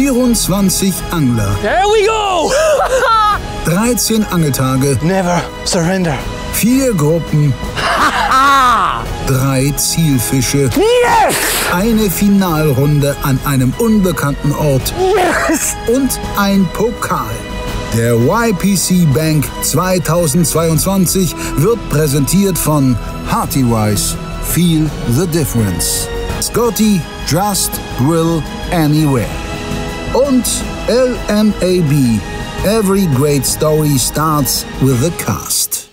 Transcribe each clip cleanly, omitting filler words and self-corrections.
24 Angler. There we go! 13 Angeltage. Never surrender. 4 Gruppen. 3 Zielfische. Yes! Eine Finalrunde an einem unbekannten Ort. Yes! Und ein Pokal. Der YPC Bank 2022 wird präsentiert von Hearty Wise. Feel the difference. Scotty Just Grill Anywhere. Und LMAB. Every great story starts with a cast.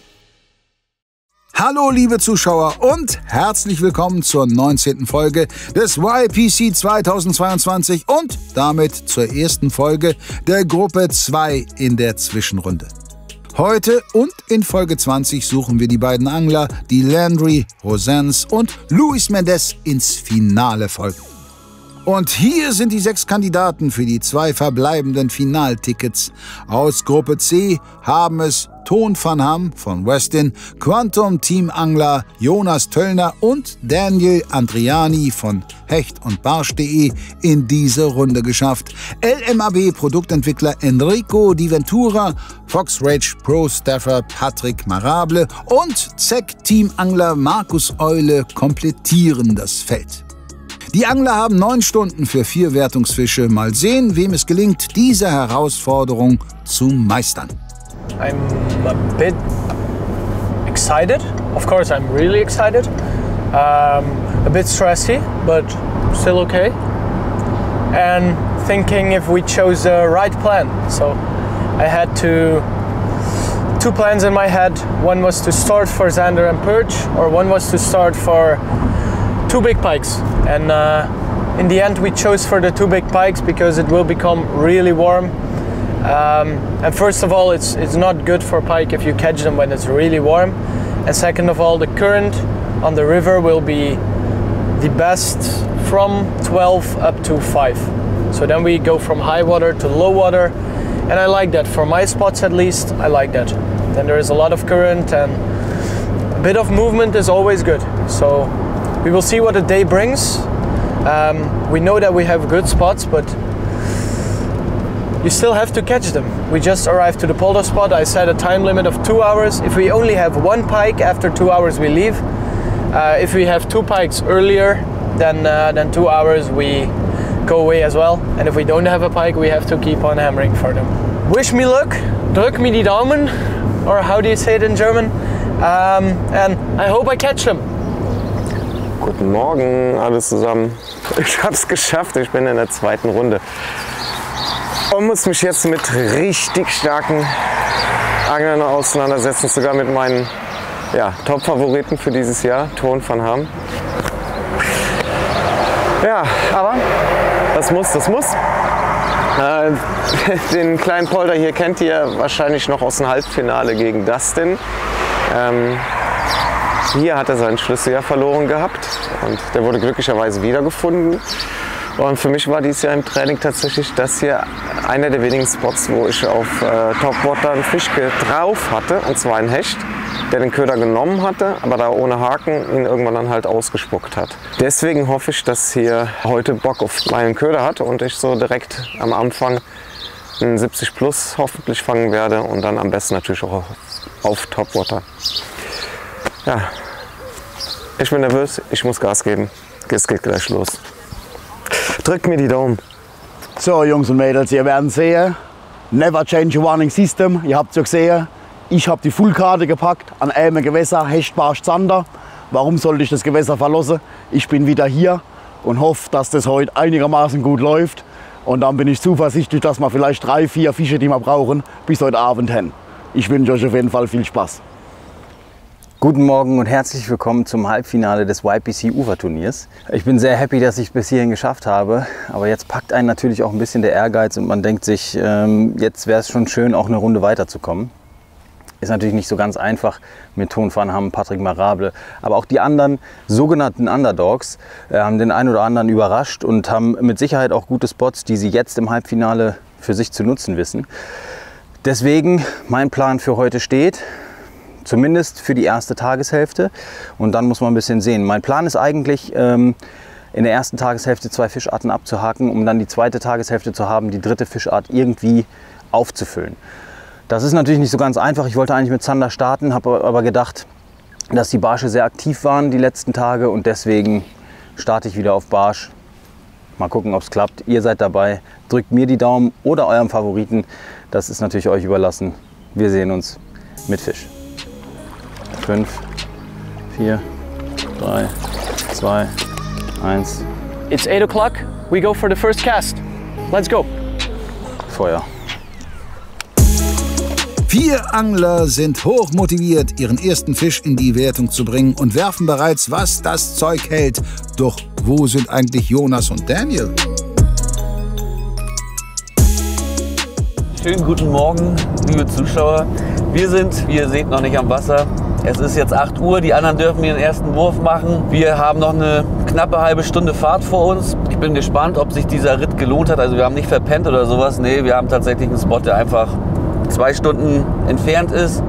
Hallo liebe Zuschauer und herzlich willkommen zur 19. Folge des YPC 2022 und damit zur ersten Folge der Gruppe 2 in der Zwischenrunde. Heute und in Folge 20 suchen wir die beiden Angler, die Landry Rosens und Luis Mendez, ins Finale folgen. Und hier sind die 6 Kandidaten für die 2 verbleibenden Finaltickets. Aus Gruppe C haben es Toon van Ham von Westin, Quantum Team Angler Jonas Töllner und Daniel Andriani von Hecht und Barsch.de in diese Runde geschafft. LMAB Produktentwickler Enrico Di Ventura, Fox Rage Pro Staffer Patrick Marable und ZEC Team Angler Markus Eule komplettieren das Feld. Die Angler haben 9 Stunden für 4 Wertungsfische. Mal sehen, wem es gelingt, diese Herausforderung zu meistern. I'm a bit excited. Of course, I'm really excited. A bit stressy, but still okay. And thinking if we chose the right plan. So I had two plans in my head. One was to start for Zander and Perch, or one was to start for 2 big pikes. And in the end we chose for the 2 big pikes because it will become really warm. And first of all, it's not good for pike if you catch them when it's really warm. And second of all, the current on the river will be the best from 12 up to 5. So then we go from high water to low water. And I like that. For my spots at least, I like that. Then there is a lot of current and a bit of movement is always good. So we will see what the day brings. We know that we have good spots, but you still have to catch them. We just arrived to the polder spot. I set a time limit of 2 hours. If we only have 1 pike, after 2 hours we leave. If we have 2 pikes earlier than 2 hours, we go away as well. And if we don't have a pike, we have to keep on hammering for them. Wish me luck, drück mir die Daumen, or how do you say it in German? And I hope I catch them. Guten Morgen alle zusammen. Ich habe es geschafft, ich bin in der 2. Runde. Und muss mich jetzt mit richtig starken Anglern auseinandersetzen, sogar mit meinen Top-Favoriten für dieses Jahr, Toon van Ham. Ja, aber das muss. Den kleinen Polder hier kennt ihr wahrscheinlich noch aus dem Halbfinale gegen Dustin. Hier hat er seinen Schlüssel ja verloren gehabt und der wurde glücklicherweise wiedergefunden. Und für mich war dieses Jahr im Training tatsächlich das hier einer der wenigen Spots, wo ich auf Topwater einen Fisch drauf hatte, und zwar einen Hecht, der den Köder genommen hatte, aber da ohne Haken ihn irgendwann dann halt ausgespuckt hat. Deswegen hoffe ich, dass hier heute Bock auf meinen Köder hat und ich so direkt am Anfang einen 70 plus hoffentlich fangen werde und dann am besten natürlich auch auf Topwater. Ja, ich bin nervös, ich muss Gas geben. Es geht gleich los. Drückt mir die Daumen. So Jungs und Mädels, ihr werdet sehen, never change a warning system. Ihr habt es ja gesehen, ich habe die Fullkarte gepackt an einem Gewässer, Hecht, Barsch, Zander. Warum sollte ich das Gewässer verlassen? Ich bin wieder hier und hoffe, dass das heute einigermaßen gut läuft. Und dann bin ich zuversichtlich, dass wir vielleicht 3, 4 Fische, die wir brauchen, bis heute Abend hin. Ich wünsche euch auf jeden Fall viel Spaß. Guten Morgen und herzlich willkommen zum Halbfinale des YPC Uferturniers. Ich bin sehr happy, dass ich es bis hierhin geschafft habe, aber jetzt packt einen natürlich auch ein bisschen der Ehrgeiz und man denkt sich, jetzt wäre es schon schön, auch eine Runde weiterzukommen. Ist natürlich nicht so ganz einfach mit Toon van Ham, Patrick Marable, aber auch die anderen sogenannten Underdogs haben den einen oder anderen überrascht und haben mit Sicherheit auch gute Spots, die sie jetzt im Halbfinale für sich zu nutzen wissen. Deswegen, mein Plan für heute steht, zumindest für die erste Tageshälfte, und dann muss man ein bisschen sehen. Mein Plan ist eigentlich, in der ersten Tageshälfte 2 Fischarten abzuhaken, um dann die zweite Tageshälfte zu haben, die dritte Fischart irgendwie aufzufüllen. Das ist natürlich nicht so ganz einfach. Ich wollte eigentlich mit Zander starten, habe aber gedacht, dass die Barsche sehr aktiv waren die letzten Tage und deswegen starte ich wieder auf Barsch. Mal gucken, ob es klappt. Ihr seid dabei. Drückt mir die Daumen oder eurem Favoriten. Das ist natürlich euch überlassen. Wir sehen uns mit Fisch. 5, 4, 3, 2, 1. It's 8 o'clock. We go for the first cast. Let's go. Feuer. 4 Angler sind hoch motiviert, ihren ersten Fisch in die Wertung zu bringen und werfen bereits, was das Zeug hält. Doch wo sind eigentlich Jonas und Daniel? Schönen guten Morgen, liebe Zuschauer. Wir sind, wie ihr seht, noch nicht am Wasser. Es ist jetzt 8 Uhr, die anderen dürfen ihren ersten Wurf machen. Wir haben noch eine knappe halbe Stunde Fahrt vor uns. Ich bin gespannt, ob sich dieser Ritt gelohnt hat. Also wir haben nicht verpennt oder sowas. Nee, wir haben tatsächlich einen Spot, der einfach 2 Stunden entfernt ist.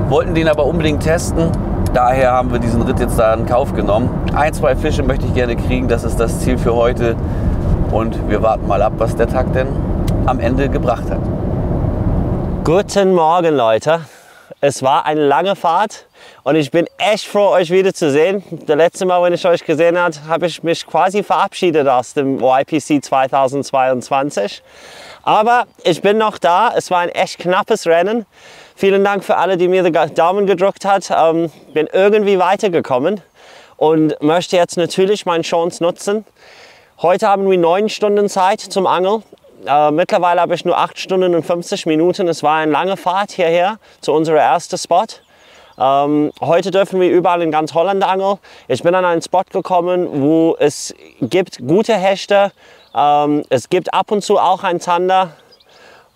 Wollten den aber unbedingt testen. Daher haben wir diesen Ritt jetzt da in Kauf genommen. 1, 2 Fische möchte ich gerne kriegen. Das ist das Ziel für heute. Und wir warten mal ab, was der Tag denn am Ende gebracht hat. Guten Morgen, Leute. Es war eine lange Fahrt und ich bin echt froh, euch wieder zu sehen. Das letzte Mal, wenn ich euch gesehen habe, habe ich mich quasi verabschiedet aus dem YPC 2022. Aber ich bin noch da. Es war ein echt knappes Rennen. Vielen Dank für alle, die mir den Daumen gedrückt haben. Bin irgendwie weitergekommen und möchte jetzt natürlich meine Chance nutzen. Heute haben wir 9 Stunden Zeit zum Angeln. Mittlerweile habe ich nur 8 Stunden und 50 Minuten. Es war eine lange Fahrt hierher zu unserem ersten Spot. Heute dürfen wir überall in ganz Holland angeln. Ich bin an einen Spot gekommen, wo es gibt gute Hechte. Es gibt ab und zu auch einen Zander.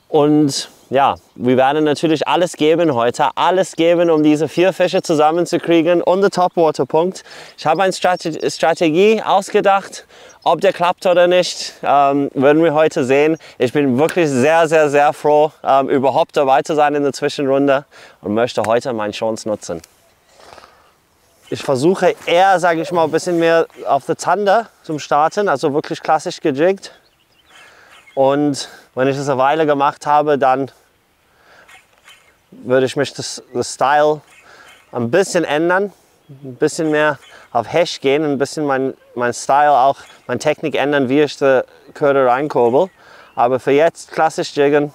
Und ja, wir werden natürlich alles geben heute. Alles geben, um diese 4 Fische zusammenzukriegen und den Topwater-Punkt. Ich habe eine Strategie ausgedacht. Ob der klappt oder nicht, werden wir heute sehen. Ich bin wirklich sehr, sehr, sehr froh, überhaupt dabei zu sein in der Zwischenrunde und möchte heute meine Chance nutzen. Ich versuche eher, sage ich mal, ein bisschen mehr auf der Zander zum Starten, also wirklich klassisch gejiggt. Und wenn ich das eine Weile gemacht habe, dann würde ich mich das Style ein bisschen ändern, ein bisschen mehr auf Hecht gehen, ein bisschen mein Style auch, meine Technik ändern, wie ich die Köder reinkurbel. Aber für jetzt klassisch jiggen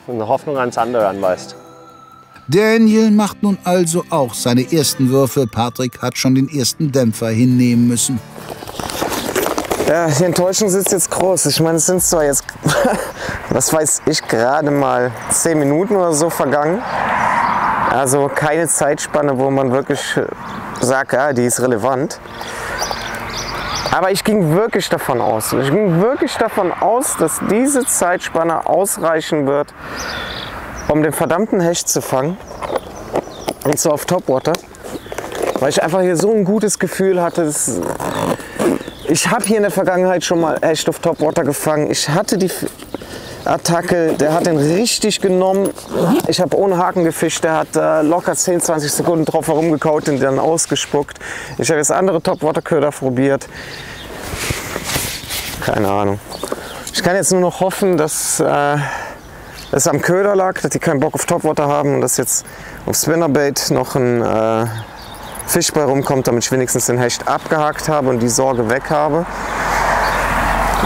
und eine Hoffnung ans andere anbeißt. Daniel macht nun also auch seine ersten Würfe. Patrick hat schon den ersten Dämpfer hinnehmen müssen. Ja, die Enttäuschung sitzt jetzt groß. Ich meine, es sind zwar jetzt, was weiß ich, gerade mal 10 Minuten oder so vergangen. Also keine Zeitspanne, wo man wirklich sagt, ja, die ist relevant. Aber ich ging wirklich davon aus, dass diese Zeitspanne ausreichen wird, um den verdammten Hecht zu fangen. Und zwar auf Topwater. Weil ich einfach hier so ein gutes Gefühl hatte. Ich habe hier in der Vergangenheit schon mal Hecht auf Topwater gefangen. Ich hatte die Attacke, der hat den richtig genommen. Ich habe ohne Haken gefischt, der hat locker 10, 20 Sekunden drauf herumgekaut und dann ausgespuckt. Ich habe jetzt andere Topwater-Köder probiert. Keine Ahnung. Ich kann jetzt nur noch hoffen, dass es am Köder lag, dass die keinen Bock auf Topwater haben und dass jetzt auf Spinnerbait noch ein Fisch bei rumkommt, damit ich wenigstens den Hecht abgehakt habe und die Sorge weg habe.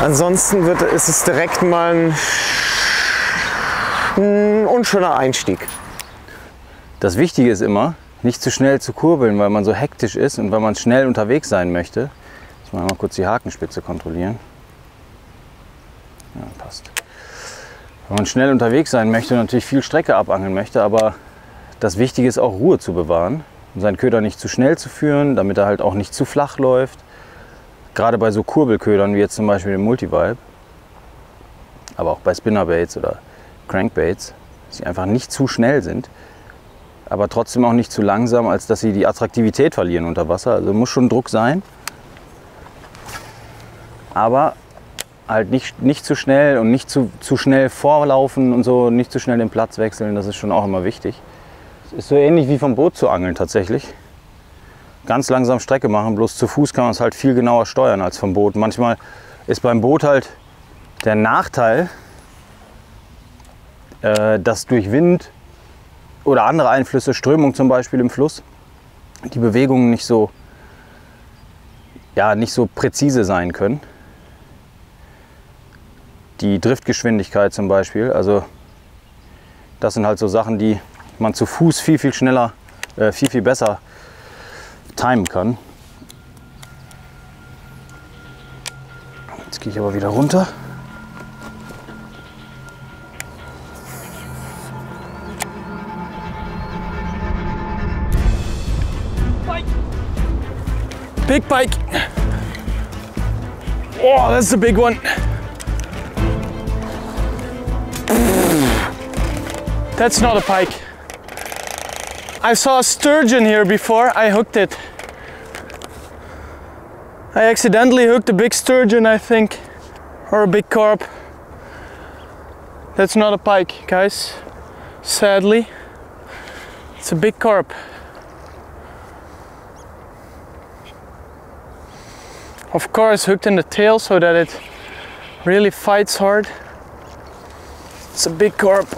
Ansonsten ist es direkt mal ein unschöner Einstieg. Das Wichtige ist immer, nicht zu schnell zu kurbeln, weil man so hektisch ist und weil man schnell unterwegs sein möchte. Ich muss mal kurz die Hakenspitze kontrollieren. Ja, passt. Wenn man schnell unterwegs sein möchte und natürlich viel Strecke abangeln möchte, aber das Wichtige ist auch Ruhe zu bewahren und seinen Köder nicht zu schnell zu führen, damit er halt auch nicht zu flach läuft. Gerade bei so Kurbelködern wie jetzt zum Beispiel dem Multivibe, aber auch bei Spinnerbaits oder Crankbaits, dass sie einfach nicht zu schnell sind, aber trotzdem auch nicht zu langsam, als dass sie die Attraktivität verlieren unter Wasser. Also muss schon Druck sein, aber halt nicht zu schnell und nicht zu schnell vorlaufen und so, nicht zu schnell den Platz wechseln, das ist schon auch immer wichtig. Es ist so ähnlich wie vom Boot zu angeln tatsächlich. ganz langsam Strecke machen. Bloß zu Fuß kann man es halt viel genauer steuern als vom Boot. Manchmal ist beim Boot halt der Nachteil, dass durch Wind oder andere Einflüsse, Strömung zum Beispiel im Fluss, die Bewegungen nicht so präzise sein können. Die Driftgeschwindigkeit zum Beispiel, also das sind halt so Sachen, die man zu Fuß viel, viel schneller, viel, viel besser timen kann. Jetzt gehe ich aber wieder runter. Big pike. Oh, that's a big one. That's not a pike. I saw a sturgeon here before. I hooked it. I accidentally hooked a big sturgeon, I think, or a big carp. That's not a pike, guys. Sadly, it's a big carp. Of course, hooked in the tail so that it really fights hard. It's a big carp.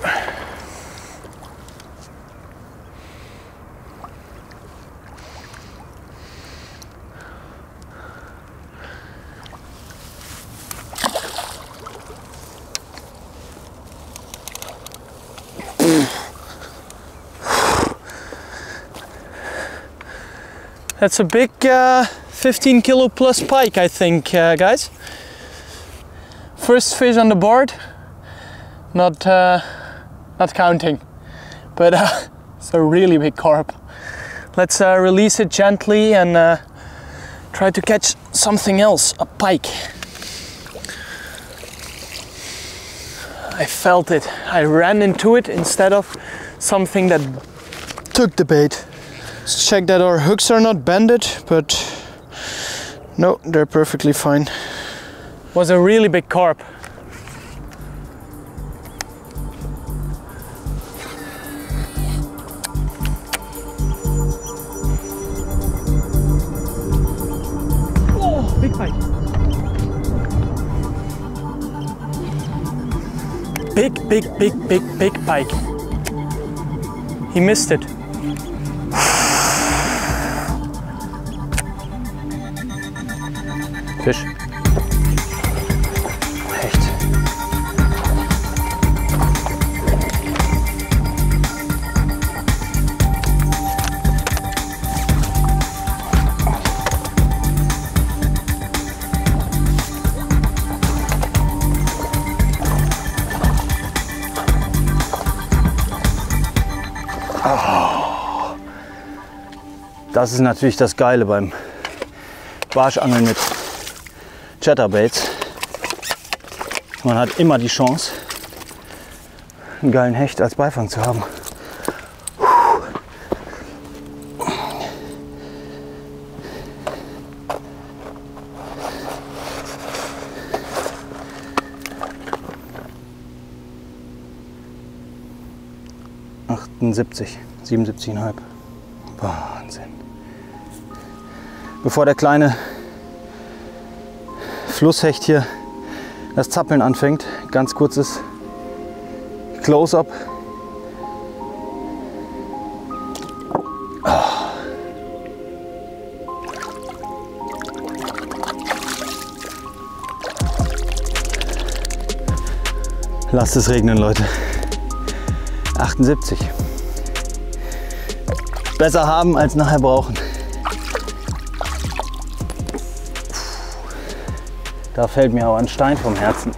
That's a big 15 kilo plus pike, I think, guys. First fish on the board, not counting, but it's a really big carp. Let's release it gently and try to catch something else, a pike. I felt it. I ran into it instead of something that took the bait. Let's check that our hooks are not bended, but no, they're perfectly fine. Was a really big carp. Oh, big pike. Big pike. He missed it. Fisch. Hecht. Das ist natürlich das Geile beim Barschangeln mit Chatterbaits. Man hat immer die Chance, einen geilen Hecht als Beifang zu haben. (78, 77,5). Wahnsinn. Bevor der kleine Flusshecht hier das Zappeln anfängt, ganz kurzes Close-up. Lasst es regnen, Leute. 78. Besser haben als nachher brauchen. Da fällt mir auch ein Stein vom Herzen.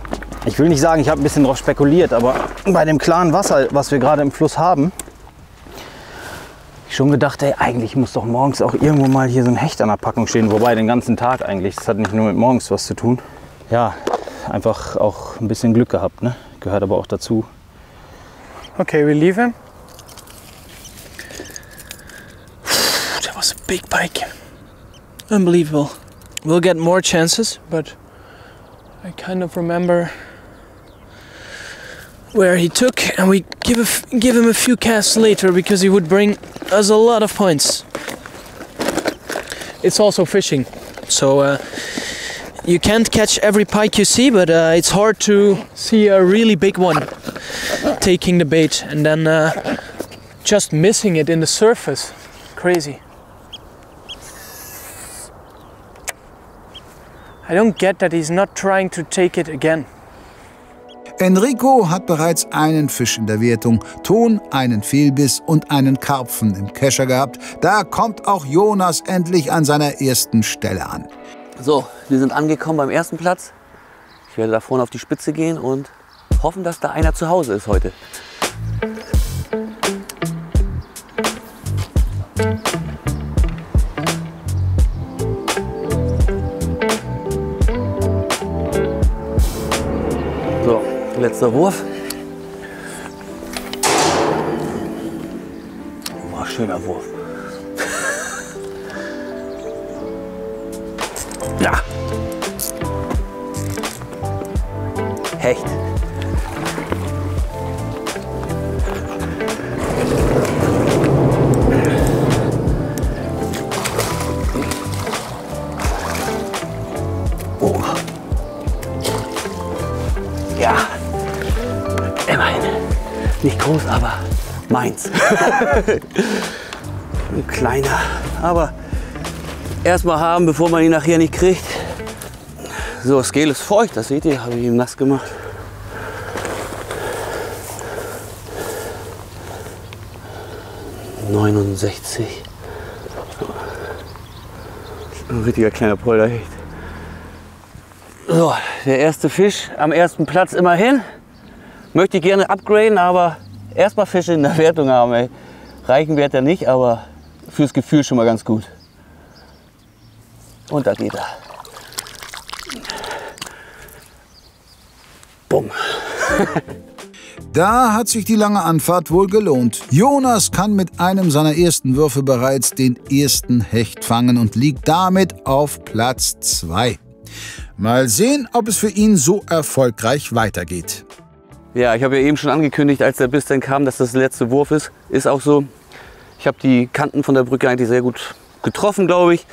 Ich will nicht sagen, ich habe ein bisschen drauf spekuliert, aber bei dem klaren Wasser, was wir gerade im Fluss haben, habe ich schon gedacht, ey, eigentlich muss doch morgens auch irgendwo mal hier so ein Hecht an der Packung stehen. Wobei den ganzen Tag eigentlich. Das hat nicht nur mit morgens was zu tun. Ja, einfach auch ein bisschen Glück gehabt, ne? Gehört aber auch dazu. Okay, we leave him. That was a big pike. Unbelievable. We'll get more chances, but I kind of remember where he took, and we give him a few casts later because he would bring us a lot of points. it's also fishing. So you can't catch every pike you see, but it's hard to see a really big one taking the bait and then just missing it in the surface. Crazy. I don't get that he's not trying to take it again. Enrico hat bereits einen Fisch in der Wertung, Ton, einen Fehlbiss und einen Karpfen im Kescher gehabt. Da kommt auch Jonas endlich an seiner ersten Stelle an. So, wir sind angekommen beim ersten Platz. Ich werde da vorne auf die Spitze gehen und hoffen, dass da einer zu Hause ist heute. So, letzter Wurf. War schöner Wurf. Ja. Hecht. Oh. Ja. Immerhin. Nicht groß, aber meins. Ein kleiner, aber erstmal haben, bevor man ihn nachher nicht kriegt. So, das Gel ist feucht, das seht ihr, habe ich ihm nass gemacht. $69. Ein richtiger kleiner Polderhecht. So, der erste Fisch am ersten Platz immerhin. Möchte ich gerne upgraden, aber erstmal Fische in der Wertung haben. Ey. Reichen wird er nicht, aber fürs Gefühl schon mal ganz gut. Und da geht er. Bumm. Da hat sich die lange Anfahrt wohl gelohnt. Jonas kann mit einem seiner ersten Würfe bereits den ersten Hecht fangen und liegt damit auf Platz 2. Mal sehen, ob es für ihn so erfolgreich weitergeht. Ja, ich habe ja eben schon angekündigt, als der Biss dann kam, dass das der letzte Wurf ist. Ist auch so. Ich habe die Kanten von der Brücke eigentlich sehr gut getroffen, glaube ich.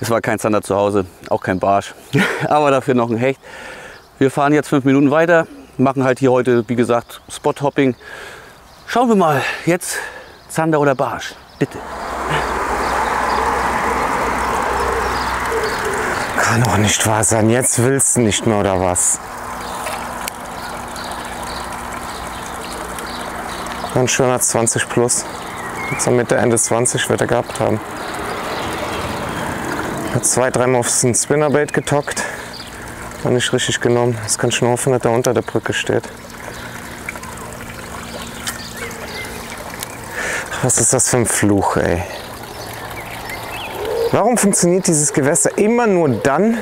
Es war kein Zander zu Hause, auch kein Barsch, aber dafür noch ein Hecht. Wir fahren jetzt 5 Minuten weiter, machen halt hier heute, wie gesagt, Spot-Hopping. Schauen wir mal, jetzt Zander oder Barsch, bitte. Kann doch nicht wahr sein, jetzt willst du nicht mehr oder was? Ein schöner 20 plus. Jetzt am Mitte, Ende 20 wird er gehabt haben. Hat 2-3 Mal auf den Spinnerbait getockt. War nicht richtig genommen. Jetzt kann ich nur hoffen, dass er unter der Brücke steht. Was ist das für ein Fluch, ey? Warum funktioniert dieses Gewässer immer nur dann,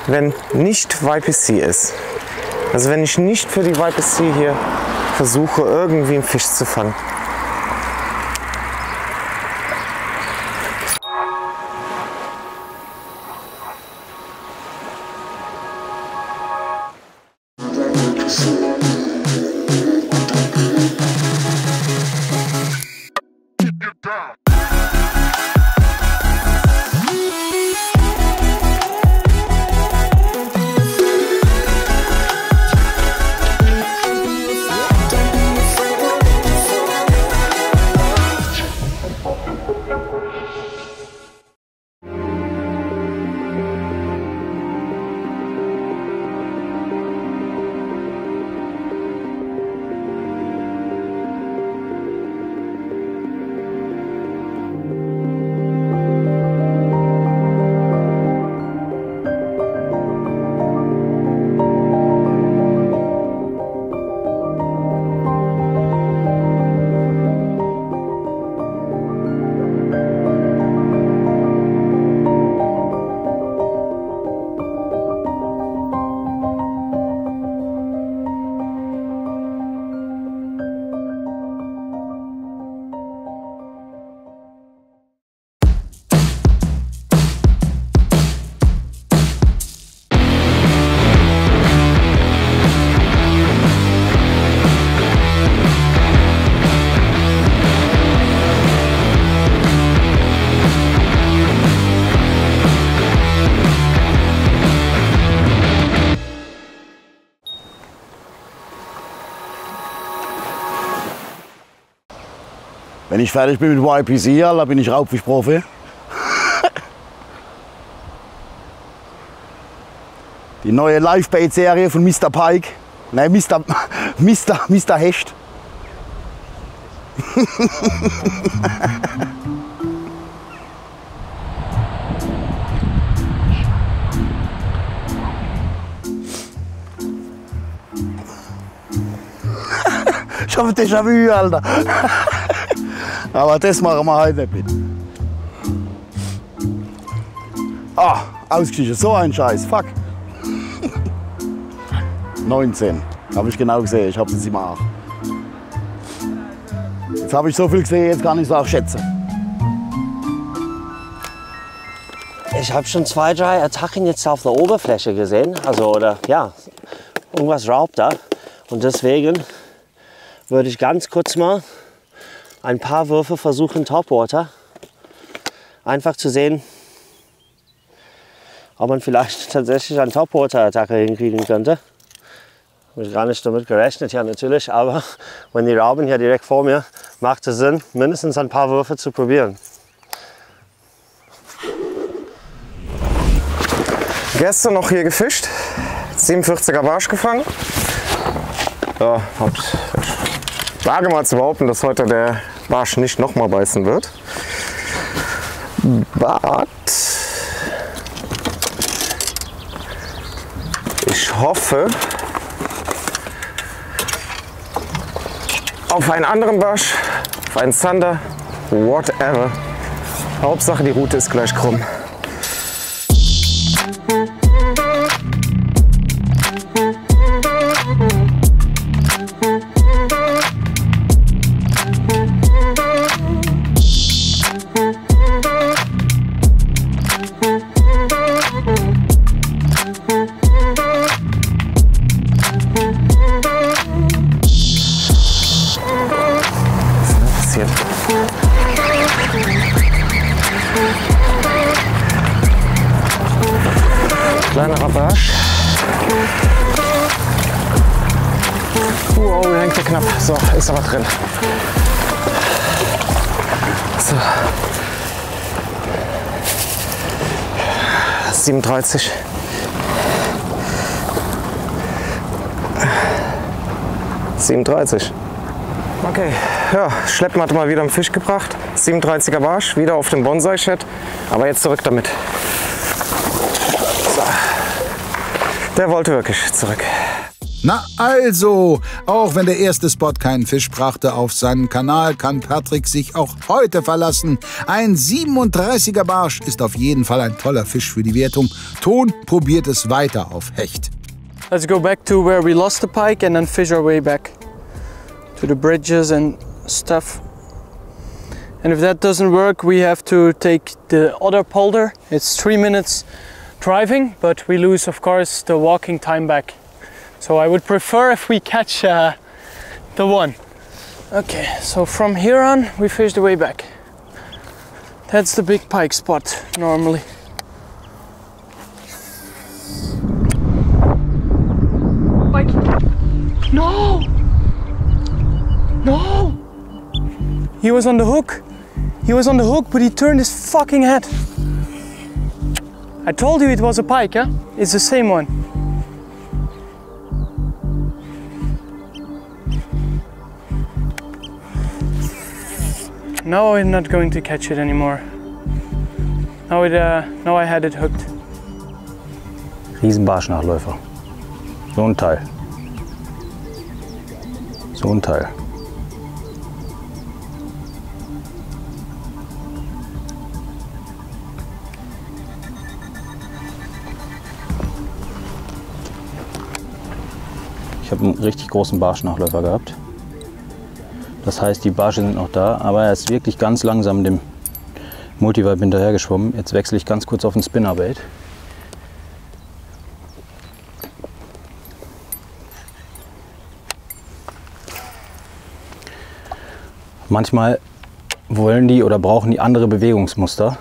wenn nicht YPC ist? Also wenn ich nicht für die YPC hier versuche, irgendwie einen Fisch zu fangen. Wenn ich fertig bin mit YPC, Alter, bin ich Raubfischprofi. Die neue Live-Bait-Serie von Mr. Pike. Nein, Mr. Hecht. Ich habe Déjà-vu, Alter. Aber das machen wir heute nicht mit. Ah, ausgeschieden. So ein Scheiß. Fuck. 19. Habe ich genau gesehen. Ich habe es im Arsch. Jetzt habe ich so viel gesehen, jetzt kann ich es auch schätzen. Ich habe schon 2, 3 Attacken jetzt auf der Oberfläche gesehen. Also, oder ja, irgendwas raubt da. Und deswegen würde ich ganz kurz mal ein paar Würfe versuchen, Topwater. Einfach zu sehen, ob man vielleicht tatsächlich eine Topwater-Attacke hinkriegen könnte. Habe ich gar nicht damit gerechnet, ja natürlich, aber wenn die Rauben hier direkt vor mir, macht es Sinn, mindestens ein paar Würfe zu probieren. Gestern noch hier gefischt, 47er Barsch gefangen. Ja, ich wage mal zu behaupten, dass heute der Barsch nicht nochmal beißen wird. But ich hoffe auf einen anderen Barsch, auf einen Zander, whatever. Hauptsache die Route ist gleich krumm. Kleinerer Barsch. Oh, hängt hier knapp. So, ist aber drin. So. 37. Okay, ja, Schleppen hat mal wieder einen Fisch gebracht. 37er Barsch, wieder auf dem Bonsai-Chat. Aber jetzt zurück damit. So. Der wollte wirklich zurück. Na also, auch wenn der erste Spot keinen Fisch brachte auf seinen Kanal, kann Patrick sich auch heute verlassen. Ein 37er Barsch ist auf jeden Fall ein toller Fisch für die Wertung. Ton probiert es weiter auf Hecht. Let's go back to where we lost the pike and then fish our way back to the bridges and stuff. And if that doesn't work, we have to take the other polder. It's 3 minutes driving, but we lose, of course, the walking time back. So I would prefer if we catch the one. Okay, so from here on, we fish the way back. That's the big pike spot, normally. Pike! No! No! He was on the hook. He was on the hook, but he turned his fucking head. I told you it was a pike, huh? It's the same one. Now I'm not going to catch it anymore. Now I had it hooked. Riesenbarschnachläufer. So ein Teil. So ein Teil. Ich habe einen richtig großen Barschnachläufer gehabt. Das heißt, die Barsche sind noch da, aber er ist wirklich ganz langsam dem Multivibe hinterher geschwommen. Jetzt wechsle ich ganz kurz auf den Spinnerbait. Manchmal wollen die oder brauchen die andere Bewegungsmuster.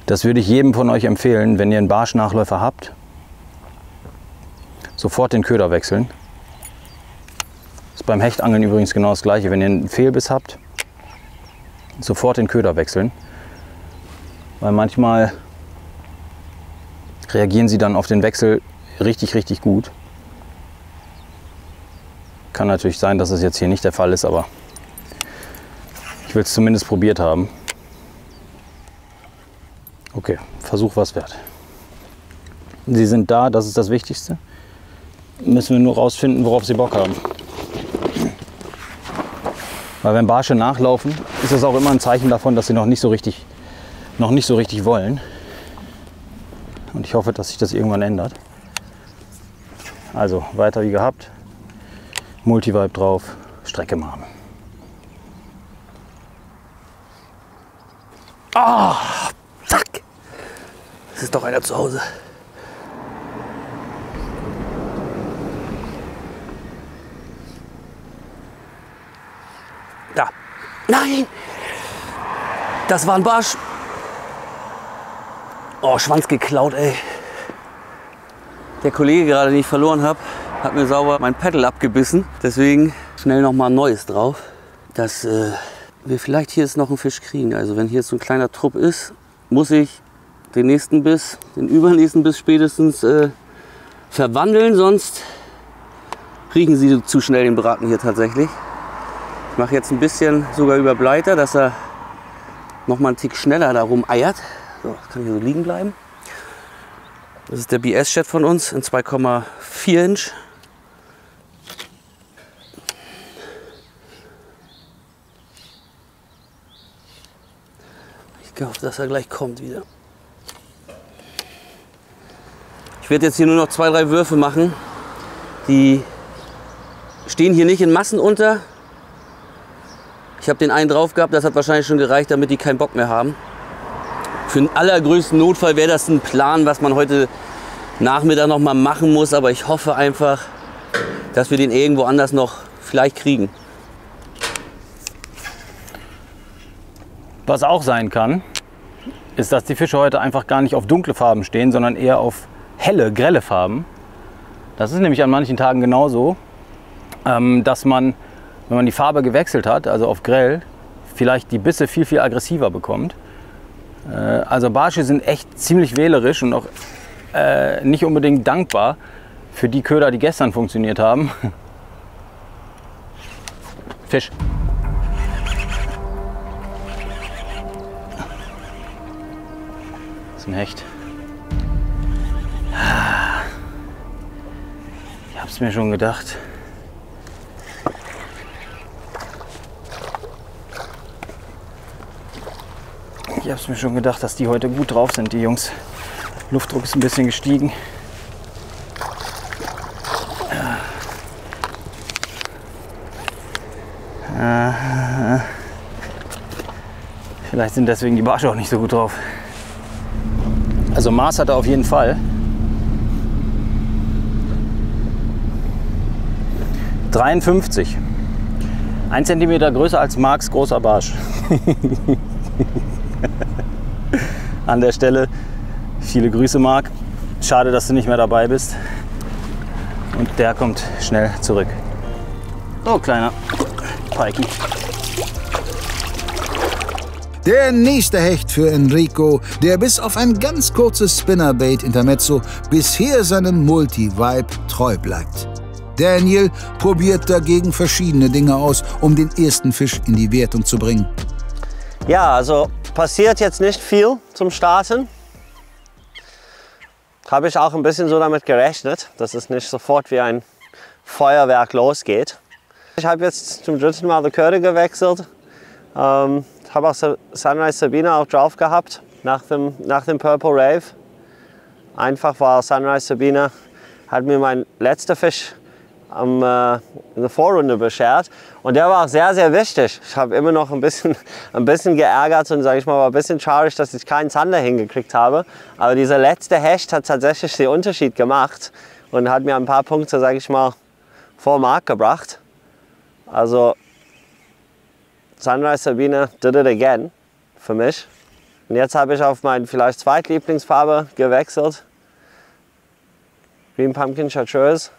Das würde ich jedem von euch empfehlen, wenn ihr einen Barschnachläufer habt. Sofort den Köder wechseln. Ist beim Hechtangeln übrigens genau das gleiche. Wenn ihr einen Fehlbiss habt, sofort den Köder wechseln, weil manchmal reagieren sie dann auf den Wechsel richtig, richtig gut. Kann natürlich sein, dass es jetzt hier nicht der Fall ist, aber ich will es zumindest probiert haben. Okay, Versuch war's wert. Sie sind da, das ist das Wichtigste. Müssen wir nur rausfinden, worauf sie Bock haben. Weil wenn Barsche nachlaufen, ist das auch immer ein Zeichen davon, dass sie noch nicht so richtig wollen. Und ich hoffe, dass sich das irgendwann ändert. Also weiter wie gehabt. Multivibe drauf, Strecke machen. Ah, zack! Es ist doch einer zu Hause. Da. Nein! Das war ein Barsch. Oh, Schwanz geklaut, ey. Der Kollege gerade, den ich verloren habe, hat mir sauber mein Paddel abgebissen. Deswegen schnell noch mal ein neues drauf, dass wir vielleicht hier jetzt noch einen Fisch kriegen. Also wenn hier jetzt so ein kleiner Trupp ist, muss ich den nächsten Biss, den übernächsten Biss spätestens verwandeln, sonst riechen sie zu schnell den Braten hier tatsächlich. Ich mache jetzt ein bisschen sogar über Bleiter, dass er noch mal einen Tick schneller da rumeiert. So, das kann hier so liegen bleiben. Das ist der BS-Jet von uns in 2,4 Inch. Ich hoffe, dass er gleich kommt wieder. Ich werde jetzt hier nur noch 2, 3 Würfe machen. Die stehen hier nicht in Massen unter. Ich habe den einen drauf gehabt, das hat wahrscheinlich schon gereicht, damit die keinen Bock mehr haben. Für den allergrößten Notfall wäre das ein Plan, was man heute Nachmittag noch mal machen muss. Aber ich hoffe einfach, dass wir den irgendwo anders noch vielleicht kriegen. Was auch sein kann, ist, dass die Fische heute einfach gar nicht auf dunkle Farben stehen, sondern eher auf helle, grelle Farben. Das ist nämlich an manchen Tagen genauso, dass man, wenn man die Farbe gewechselt hat, also auf grell, vielleicht die Bisse viel, viel aggressiver bekommt. Also Barsche sind echt ziemlich wählerisch und auch nicht unbedingt dankbar für die Köder, die gestern funktioniert haben. Fisch. Das ist ein Hecht. Ich hab's mir schon gedacht. Ich hab's mir schon gedacht, dass die heute gut drauf sind, die Jungs. Luftdruck ist ein bisschen gestiegen. Vielleicht sind deswegen die Barsche auch nicht so gut drauf. Also Maß hat er auf jeden Fall. 53. 1 cm größer als Marks großer Barsch. An der Stelle viele Grüße, Marc. Schade, dass du nicht mehr dabei bist. Und der kommt schnell zurück. So, kleiner Pikey. Der nächste Hecht für Enrico, der bis auf ein ganz kurzes Spinnerbait-Intermezzo bisher seinem Multi-Vibe treu bleibt. Daniel probiert dagegen verschiedene Dinge aus, um den ersten Fisch in die Wertung zu bringen. Ja, also passiert jetzt nicht viel zum Starten. Habe ich auch ein bisschen so damit gerechnet, dass es nicht sofort wie ein Feuerwerk losgeht. Ich habe jetzt zum 3. Mal die Köder gewechselt. Habe auch Sunrise Sabina auch drauf gehabt nach dem Purple Rave. Einfach weil Sunrise Sabina hat mir mein letzter Fisch in der Vorrunde beschert und der war auch sehr, sehr wichtig. Ich habe immer noch ein bisschen geärgert und sage ich mal, war ein bisschen traurig, dass ich keinen Zander hingekriegt habe. Aber dieser letzte Hecht hat tatsächlich den Unterschied gemacht und hat mir ein paar Punkte, sage ich mal, vor Mark gebracht. Also Sunrise Sabina did it again für mich. Und jetzt habe ich auf meine vielleicht Zweitlieblingsfarbe gewechselt. Green Pumpkin Chartreuse.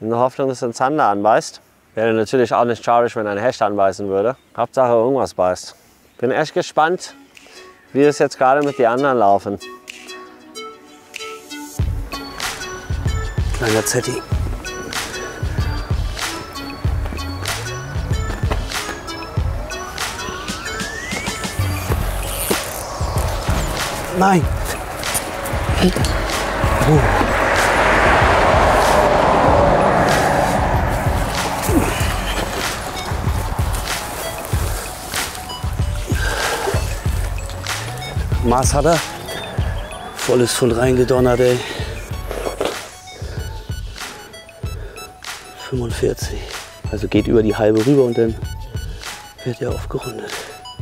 In der Hoffnung, dass ein Zander anbeißt. Wäre natürlich auch nicht traurig, wenn ein Hecht anbeißen würde. Hauptsache irgendwas beißt. Bin echt gespannt, wie es jetzt gerade mit den anderen laufen. Kleiner Zetti. Nein. Maß hat er. Volles Pfund reingedonnert, ey. 45. Also geht über die halbe rüber und dann wird er aufgerundet.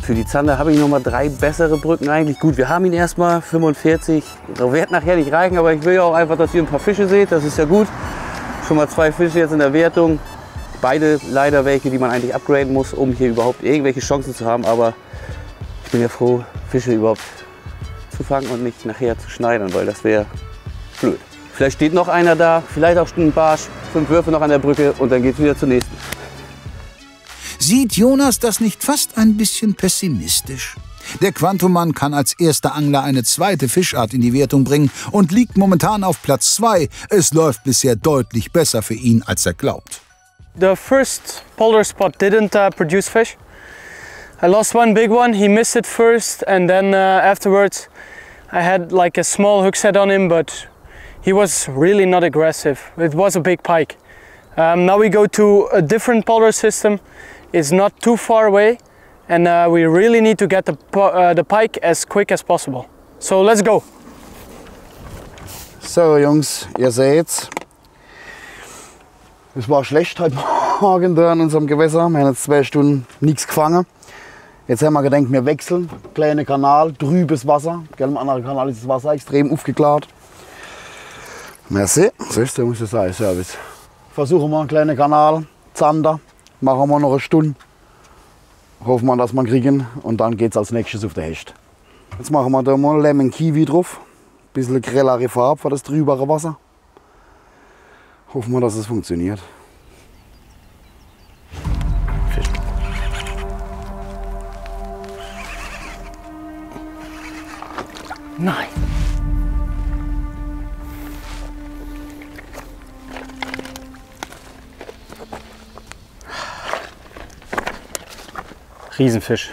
Für die Zander habe ich noch mal 3 bessere Brücken eigentlich. Gut, wir haben ihn erstmal 45. Das wird nachher nicht reichen, aber ich will ja auch einfach, dass ihr ein paar Fische seht. Das ist ja gut. Schon mal 2 Fische jetzt in der Wertung. Beide leider welche, die man eigentlich upgraden muss, um hier überhaupt irgendwelche Chancen zu haben. Aber ich bin ja froh, Fische überhaupt zu fangen und nicht nachher zu schneiden, weil das wäre blöd. Vielleicht steht noch einer da, vielleicht auch ein Barsch, 5 Würfe noch an der Brücke und dann geht es wieder zur nächsten. Sieht Jonas das nicht fast ein bisschen pessimistisch? Der Quantummann kann als erster Angler eine zweite Fischart in die Wertung bringen und liegt momentan auf Platz 2. Es läuft bisher deutlich besser für ihn, als er glaubt. The first polar spot didn't produce fish. I lost one big one, he missed it first, and then afterwards I had like a small hook set on him, but he was really not aggressive. It was a big pike. Now we go to a different polar system. It's not too far away, and we really need to get the pike as quick as possible. So let's go. So Jungs, ihr seht's. Es war schlecht heute Morgen da in unserem Gewässer. Wir haben jetzt 2 Stunden nichts gefangen. Jetzt haben wir gedacht, wir wechseln. Kleiner Kanal, trübes Wasser. Im anderen Kanal ist das Wasser extrem aufgeklärt. Merci. Siehst du, muss das sein, Service. Versuchen wir einen kleinen Kanal, Zander. Machen wir noch eine Stunde. Hoffen wir, dass wir ihn kriegen. Und dann geht es als nächstes auf den Hecht. Jetzt machen wir da mal Lemon Kiwi drauf. Ein bisschen grellere Farbe für das trübere Wasser. Hoffen wir, dass es funktioniert. Fisch. Nein. Riesenfisch.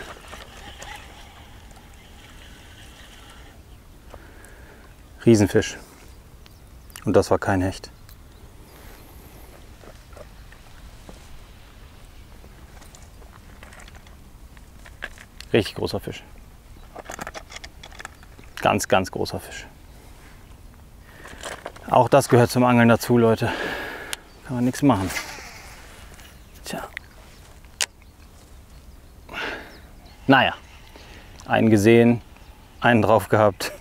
Riesenfisch. Und das war kein Hecht. Richtig großer Fisch. Ganz, ganz großer Fisch. Auch das gehört zum Angeln dazu, Leute. Kann man nichts machen. Tja. Naja, einen gesehen, einen drauf gehabt.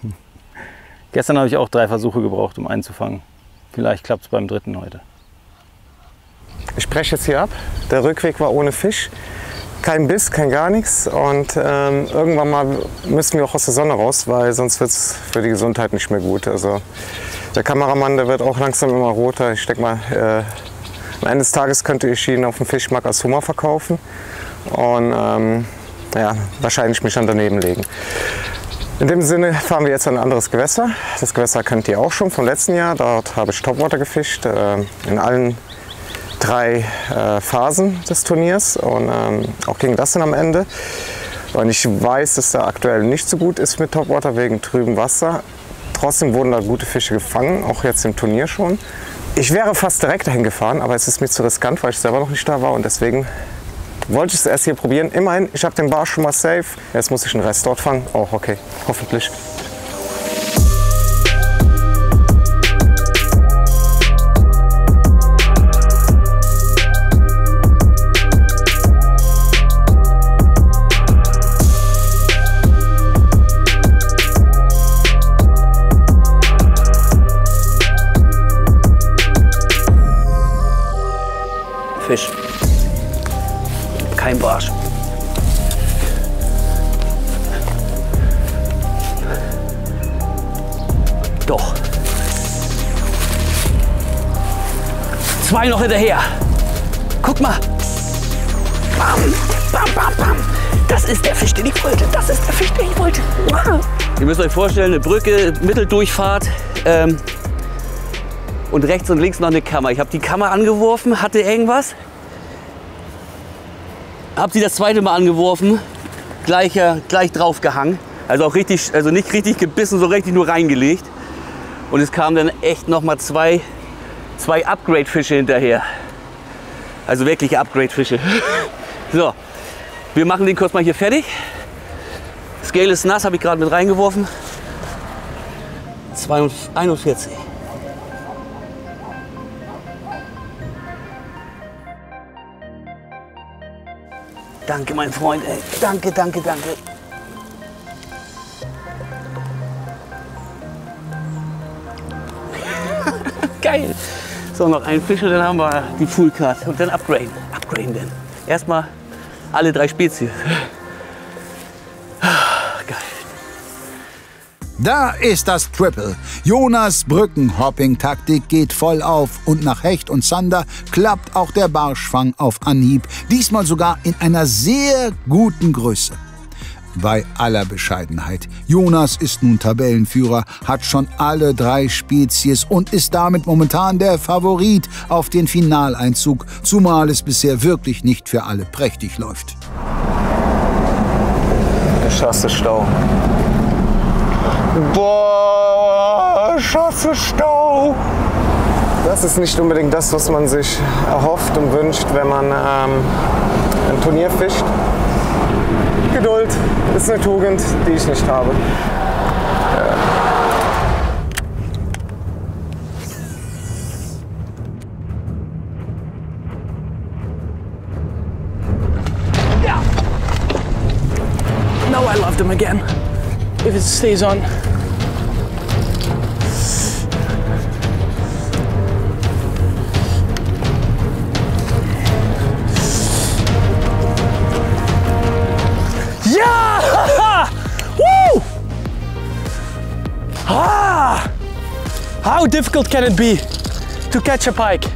Gestern habe ich auch 3 Versuche gebraucht, um einen zu fangen. Vielleicht klappt es beim 3. heute. Ich breche jetzt hier ab. Der Rückweg war ohne Fisch. Kein Biss, kein gar nichts. Und irgendwann mal müssen wir auch aus der Sonne raus, weil sonst wird es für die Gesundheit nicht mehr gut. Also der Kameramann, der wird auch langsam immer roter. Ich denke mal, am Ende des Tages könnte ich ihn auf dem Fischmarkt als Hummer verkaufen. Und ja, wahrscheinlich mich dann daneben legen. In dem Sinne fahren wir jetzt an ein anderes Gewässer. Das Gewässer kennt ihr auch schon vom letzten Jahr. Dort habe ich Topwater gefischt, in allen 3 Phasen des Turniers. Und auch ging das dann am Ende. Und ich weiß, dass da aktuell nicht so gut ist mit Topwater wegen trübem Wasser. Trotzdem wurden da gute Fische gefangen, auch jetzt im Turnier schon. Ich wäre fast direkt dahin gefahren, aber es ist mir zu riskant, weil ich selber noch nicht da war. Und deswegen wollte ich es erst hier probieren. Immerhin, ich habe den Barsch schon mal safe. Jetzt muss ich den Rest dort fangen. Oh, okay. Hoffentlich. Fisch. Kein Barsch. Doch. 2 noch hinterher. Guck mal. Bam, bam, bam, bam. Das ist der Fisch, den ich wollte. Das ist der Fisch, den ich wollte. Ihr müsst euch vorstellen, eine Brücke, Mitteldurchfahrt. Und rechts und links noch eine Kammer. Ich habe die Kammer angeworfen, hatte irgendwas. Habe sie das zweite Mal angeworfen, gleich drauf gehangen. Also auch richtig, also nicht richtig gebissen, so richtig nur reingelegt. Und es kamen dann echt noch mal zwei Upgrade-Fische hinterher. Also wirkliche Upgrade-Fische. So, wir machen den kurz mal hier fertig. Scale ist nass, habe ich gerade mit reingeworfen. 41. Danke, mein Freund, ey. Danke, danke, danke. Geil. So, noch ein Fisch und dann haben wir die Full Card und dann upgraden. Upgraden dann. Erstmal alle 3 Spezies. Geil. Da ist das Triple. Jonas' Brückenhopping-Taktik geht voll auf und nach Hecht und Zander klappt auch der Barschfang auf Anhieb. Diesmal sogar in einer sehr guten Größe. Bei aller Bescheidenheit, Jonas ist nun Tabellenführer, hat schon alle 3 Spezies und ist damit momentan der Favorit auf den Finaleinzug, zumal es bisher wirklich nicht für alle prächtig läuft. Scheiße Stau. Boah, scheiße Stau. Das ist nicht unbedingt das, was man sich erhofft und wünscht, wenn man ein Turnier fischt. Geduld ist eine Tugend, die ich nicht habe. Yeah. Now I love them again. If it stays on. How difficult can it be to catch a pike?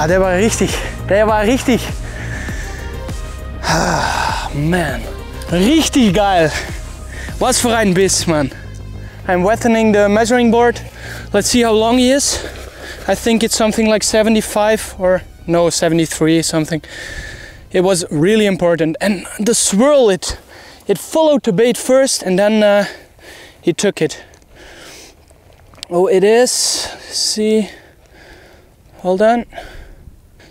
Der war richtig. Man, richtig geil. Was für ein Biss, man. I'm wetting the measuring board. Let's see how long he is. I think it's something like 75 or no, 73 something. It was really important. And the swirl, it followed the bait first and then he took it. Oh, it is, see, hold on,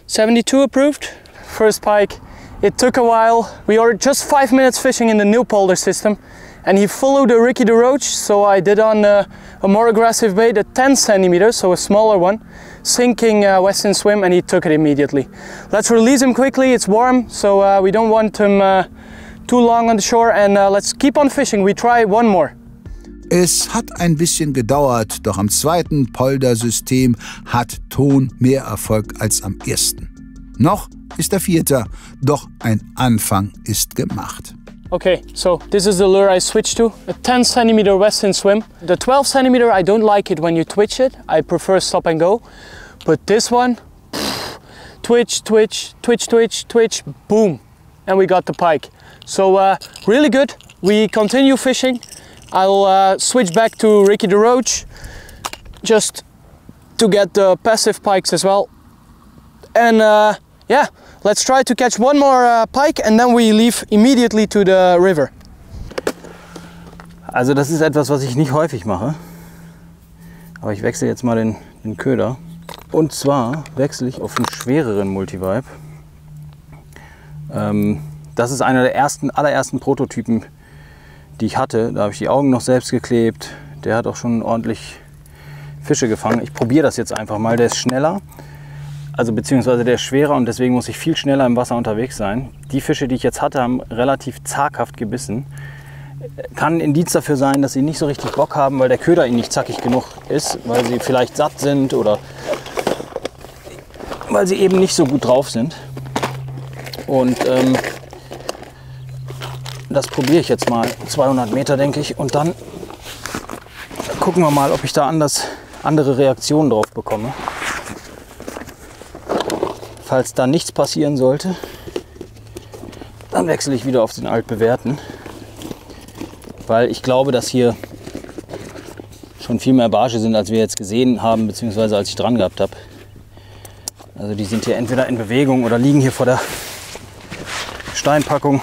72 approved. First pike. It took a while. We were just 5 minutes fishing in the new polder system and he followed the Ricky the Roach, so I did on a more aggressive bait, a 10 centimeters, so a smaller one, sinking Western Swim, and he took it immediately. Let's release him quickly, it's warm, so we don't want him too long on the shore, and let's keep on fishing. We try one more. Es hat ein bisschen gedauert, doch am zweiten Poldersystem hat Ton mehr Erfolg als am ersten. Noch ist er Vierter, doch ein Anfang ist gemacht. Okay, so this is the lure I switched to, a 10 centimeter Western Swim. The 12 centimeter, I don't like it when you twitch it. I prefer stop and go. But this one, twitch, twitch, twitch, twitch, twitch, boom. And we got the pike. So really good. We continue fishing. I'll switch back to Ricky the Roach just to get the passive pikes as well. And yeah, let's try to catch one more pike and then we leave immediately to the river. Also das ist etwas, was ich nicht häufig mache. Aber ich wechsle jetzt mal den Köder. Und zwar wechsle ich auf einen schwereren Multivibe. Das ist einer der allerersten Prototypen, die ich hatte. Da habe ich die Augen noch selbst geklebt. Der hat auch schon ordentlich Fische gefangen. Ich probiere das jetzt einfach mal. Der ist schneller, also beziehungsweise der ist schwerer und deswegen muss ich viel schneller im Wasser unterwegs sein. Die Fische, die ich jetzt hatte, haben relativ zaghaft gebissen. Kann ein Indiz dafür sein, dass sie nicht so richtig Bock haben, weil der Köder ihnen nicht zackig genug ist, weil sie vielleicht satt sind oder weil sie eben nicht so gut drauf sind. Und das probiere ich jetzt mal 200 Meter, denke ich, und dann gucken wir mal, ob ich da andere Reaktionen drauf bekomme. Falls da nichts passieren sollte, Dann wechsle ich wieder auf den altbewährten, weil ich glaube, dass hier schon viel mehr Barsche sind, als wir jetzt gesehen haben, beziehungsweise als ich dran gehabt habe. Also die sind hier entweder in Bewegung oder liegen hier vor der Steinpackung.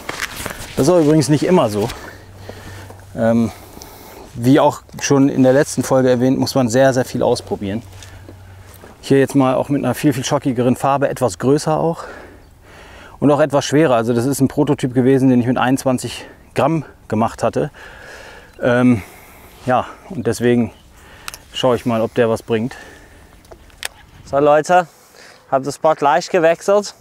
Das ist auch übrigens nicht immer so. Wie auch schon in der letzten Folge erwähnt, muss man sehr, sehr viel ausprobieren. Hier jetzt mal auch mit einer viel, viel schockigeren Farbe, etwas größer auch. Und auch etwas schwerer. Also das ist ein Prototyp gewesen, den ich mit 21 Gramm gemacht hatte. Ja, und deswegen schaue ich mal, ob der was bringt. So Leute, habe das Spot leicht gewechselt.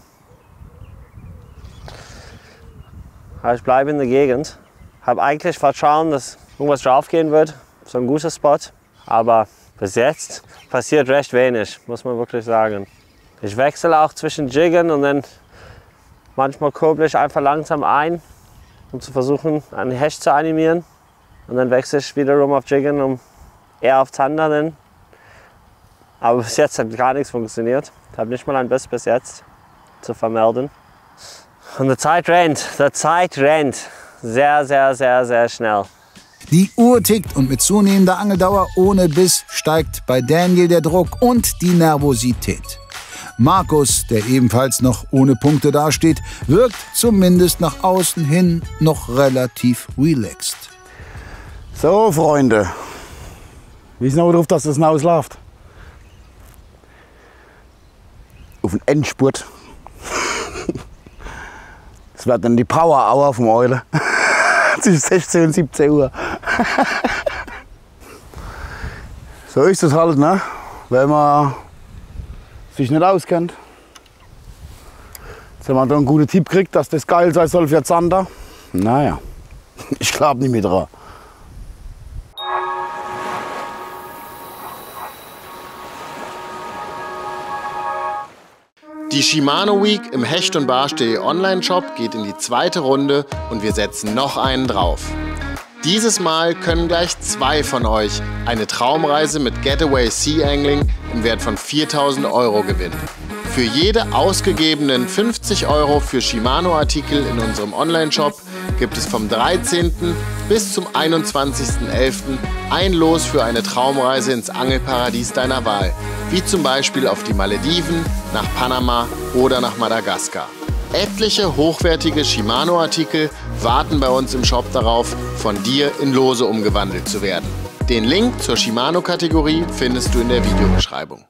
Aber ich bleibe in der Gegend. Habe eigentlich Vertrauen, dass irgendwas drauf gehen wird. So ein guter Spot. Aber bis jetzt passiert recht wenig, muss man wirklich sagen. Ich wechsle auch zwischen Jiggen und dann manchmal kurbel ich einfach langsam ein, um zu versuchen, einen Hecht zu animieren. Und dann wechsle ich wiederum auf Jiggen, um eher auf Zander dann. Aber bis jetzt hat gar nichts funktioniert. Ich habe nicht mal ein Biss bis jetzt zu vermelden. Und die Zeit rennt. Die Zeit rennt. Sehr, sehr, sehr, sehr schnell. Die Uhr tickt und mit zunehmender Angeldauer ohne Biss steigt bei Daniel der Druck und die Nervosität. Markus, der ebenfalls noch ohne Punkte dasteht, wirkt zumindest nach außen hin noch relativ relaxed. So, Freunde. Wie ist noch drauf, dass das hinausläuft? Auf den Endspurt. Das wird dann die Power Hour vom Eule. Zwischen 16 und 17 Uhr. So ist das halt, ne? Wenn man sich nicht auskennt. Wenn man da einen guten Tipp kriegt, dass das geil sein soll für Zander. Naja, ich glaube nicht mehr dran. Die Shimano Week im Hecht- und Barsch.de Online-Shop geht in die zweite Runde und wir setzen noch einen drauf. Dieses Mal können gleich 2 von euch eine Traumreise mit Getaway Sea Angling im Wert von 4.000 € gewinnen. Für jede ausgegebenen 50 € für Shimano-Artikel in unserem Online-Shop gibt es vom 13. bis zum 21.11. ein Los für eine Traumreise ins Angelparadies deiner Wahl, wie zum Beispiel auf die Malediven, nach Panama oder nach Madagaskar. Etliche hochwertige Shimano-Artikel warten bei uns im Shop darauf, von dir in Lose umgewandelt zu werden. Den Link zur Shimano-Kategorie findest du in der Videobeschreibung.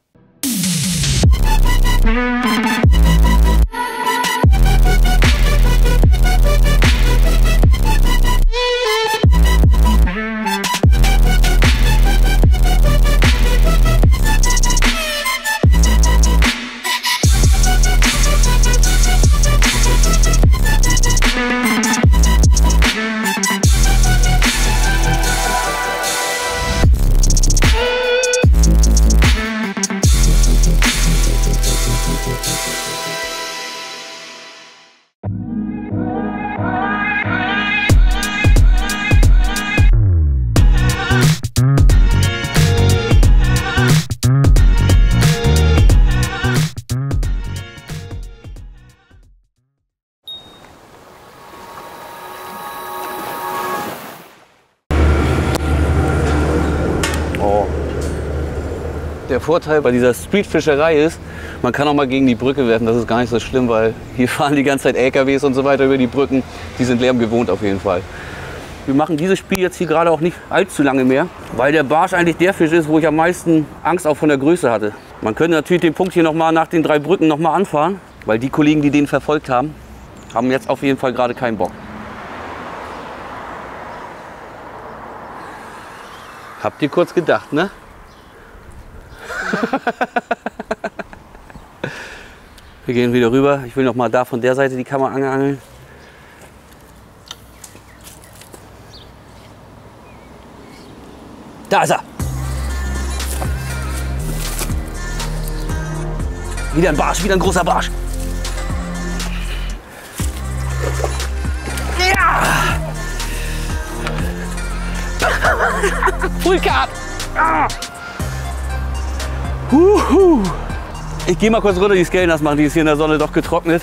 Der Vorteil bei dieser Streetfischerei ist, man kann auch mal gegen die Brücke werfen. Das ist gar nicht so schlimm, weil hier fahren die ganze Zeit LKWs und so weiter über die Brücken. Die sind Lärm gewohnt auf jeden Fall. Wir machen dieses Spiel jetzt hier gerade auch nicht allzu lange mehr, weil der Barsch eigentlich der Fisch ist, wo ich am meisten Angst auch von der Größe hatte. Man könnte natürlich den Punkt hier noch mal nach den 3 Brücken noch mal anfahren, weil die Kollegen, die den verfolgt haben, haben jetzt auf jeden Fall gerade keinen Bock. Habt ihr kurz gedacht, ne? Wir gehen wieder rüber. Ich will noch mal da von der Seite die Kamera angeln. Da ist er. Wieder ein Barsch, wieder ein großer Barsch. Ja! Full Carp. Ah! Ich gehe mal kurz runter die Scale nass machen, die ist hier in der Sonne doch getrocknet.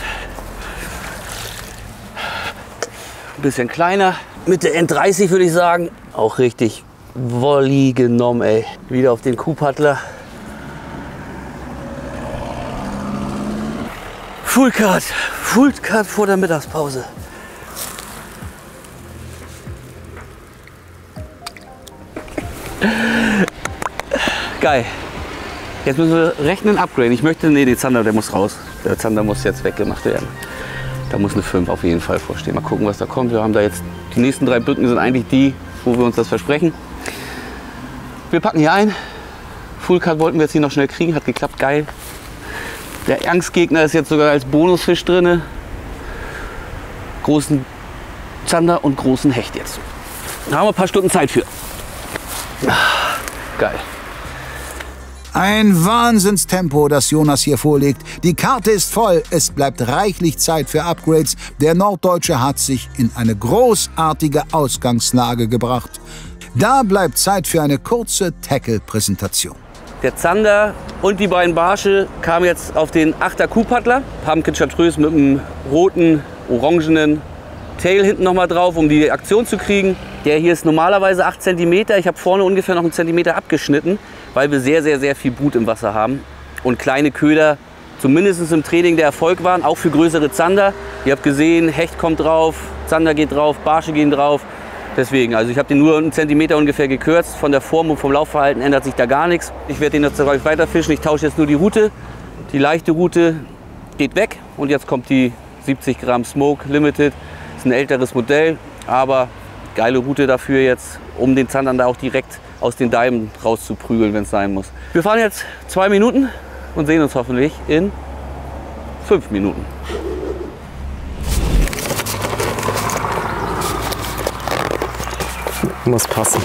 ein bisschen kleiner. Mitte N30 würde ich sagen. Auch richtig Volley genommen, ey. Wieder auf den Kuhpaddler. Full Cut vor der Mittagspause. Geil. Jetzt müssen wir rechnen, upgraden. Ich möchte, nee, der Zander, der muss raus. Der Zander muss jetzt weggemacht werden. Da muss eine 5 auf jeden Fall vorstehen. Mal gucken, was da kommt. Wir haben da jetzt, die nächsten 3 Brücken sind eigentlich die, wo wir uns das versprechen. Wir packen hier ein. Full Cut wollten wir jetzt hier noch schnell kriegen, hat geklappt, geil. Der Angstgegner ist jetzt sogar als Bonusfisch drin. Großen Zander und großen Hecht jetzt. Da haben wir ein paar Stunden Zeit für. Geil. Ein Wahnsinnstempo, das Jonas hier vorlegt. Die Karte ist voll, es bleibt reichlich Zeit für Upgrades. Der Norddeutsche hat sich in eine großartige Ausgangslage gebracht. Da bleibt Zeit für eine kurze Tackle-Präsentation. Der Zander und die beiden Barsche kamen jetzt auf den 8er Kuhpaddler. Pumpkin Chartreuse mit einem roten, orangenen Tail hinten noch mal drauf, um die Aktion zu kriegen. Der hier ist normalerweise 8 cm. Ich habe vorne ungefähr noch 1 Zentimeter abgeschnitten, weil wir sehr, sehr, sehr viel Brut im Wasser haben. Und kleine Köder, zumindest im Training, der Erfolg waren, auch für größere Zander. Ihr habt gesehen, Hecht kommt drauf, Zander geht drauf, Barsche gehen drauf. Deswegen, also ich habe den nur 1 Zentimeter ungefähr gekürzt. Von der Form und vom Laufverhalten ändert sich da gar nichts. Ich werde den jetzt weiter fischen. Ich tausche jetzt nur die Route. Die leichte Route geht weg. Und jetzt kommt die 70 Gramm Smoke Limited. Das ist ein älteres Modell, aber geile Route dafür jetzt, um den Zandern da auch direkt aus den Deimen rauszuprügeln, wenn es sein muss. Wir fahren jetzt 2 Minuten und sehen uns hoffentlich in 5 Minuten. Muss passen.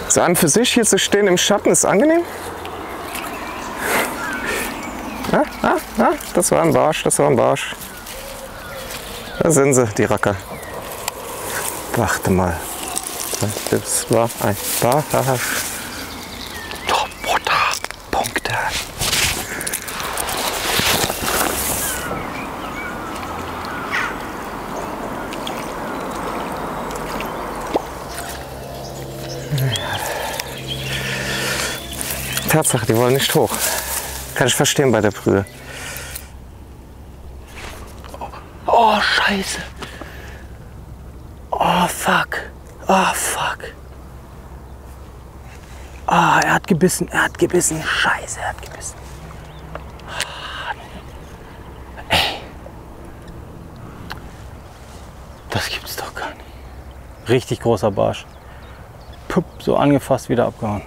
So an für sich hier zu stehen im Schatten ist angenehm. Das war ein Barsch, das war ein Barsch. Da sind sie, die Racker. Warte mal. Das war ein Barsch. Topwater. Punkte. Tatsache, die wollen nicht hoch. Kann ich verstehen bei der Brühe. Oh, scheiße. Oh, fuck. Oh, fuck. Ah, er hat gebissen. Scheiße, er hat gebissen. Ey. Das gibt's doch gar nicht. Richtig großer Barsch. Pup, so angefasst, wieder abgehauen.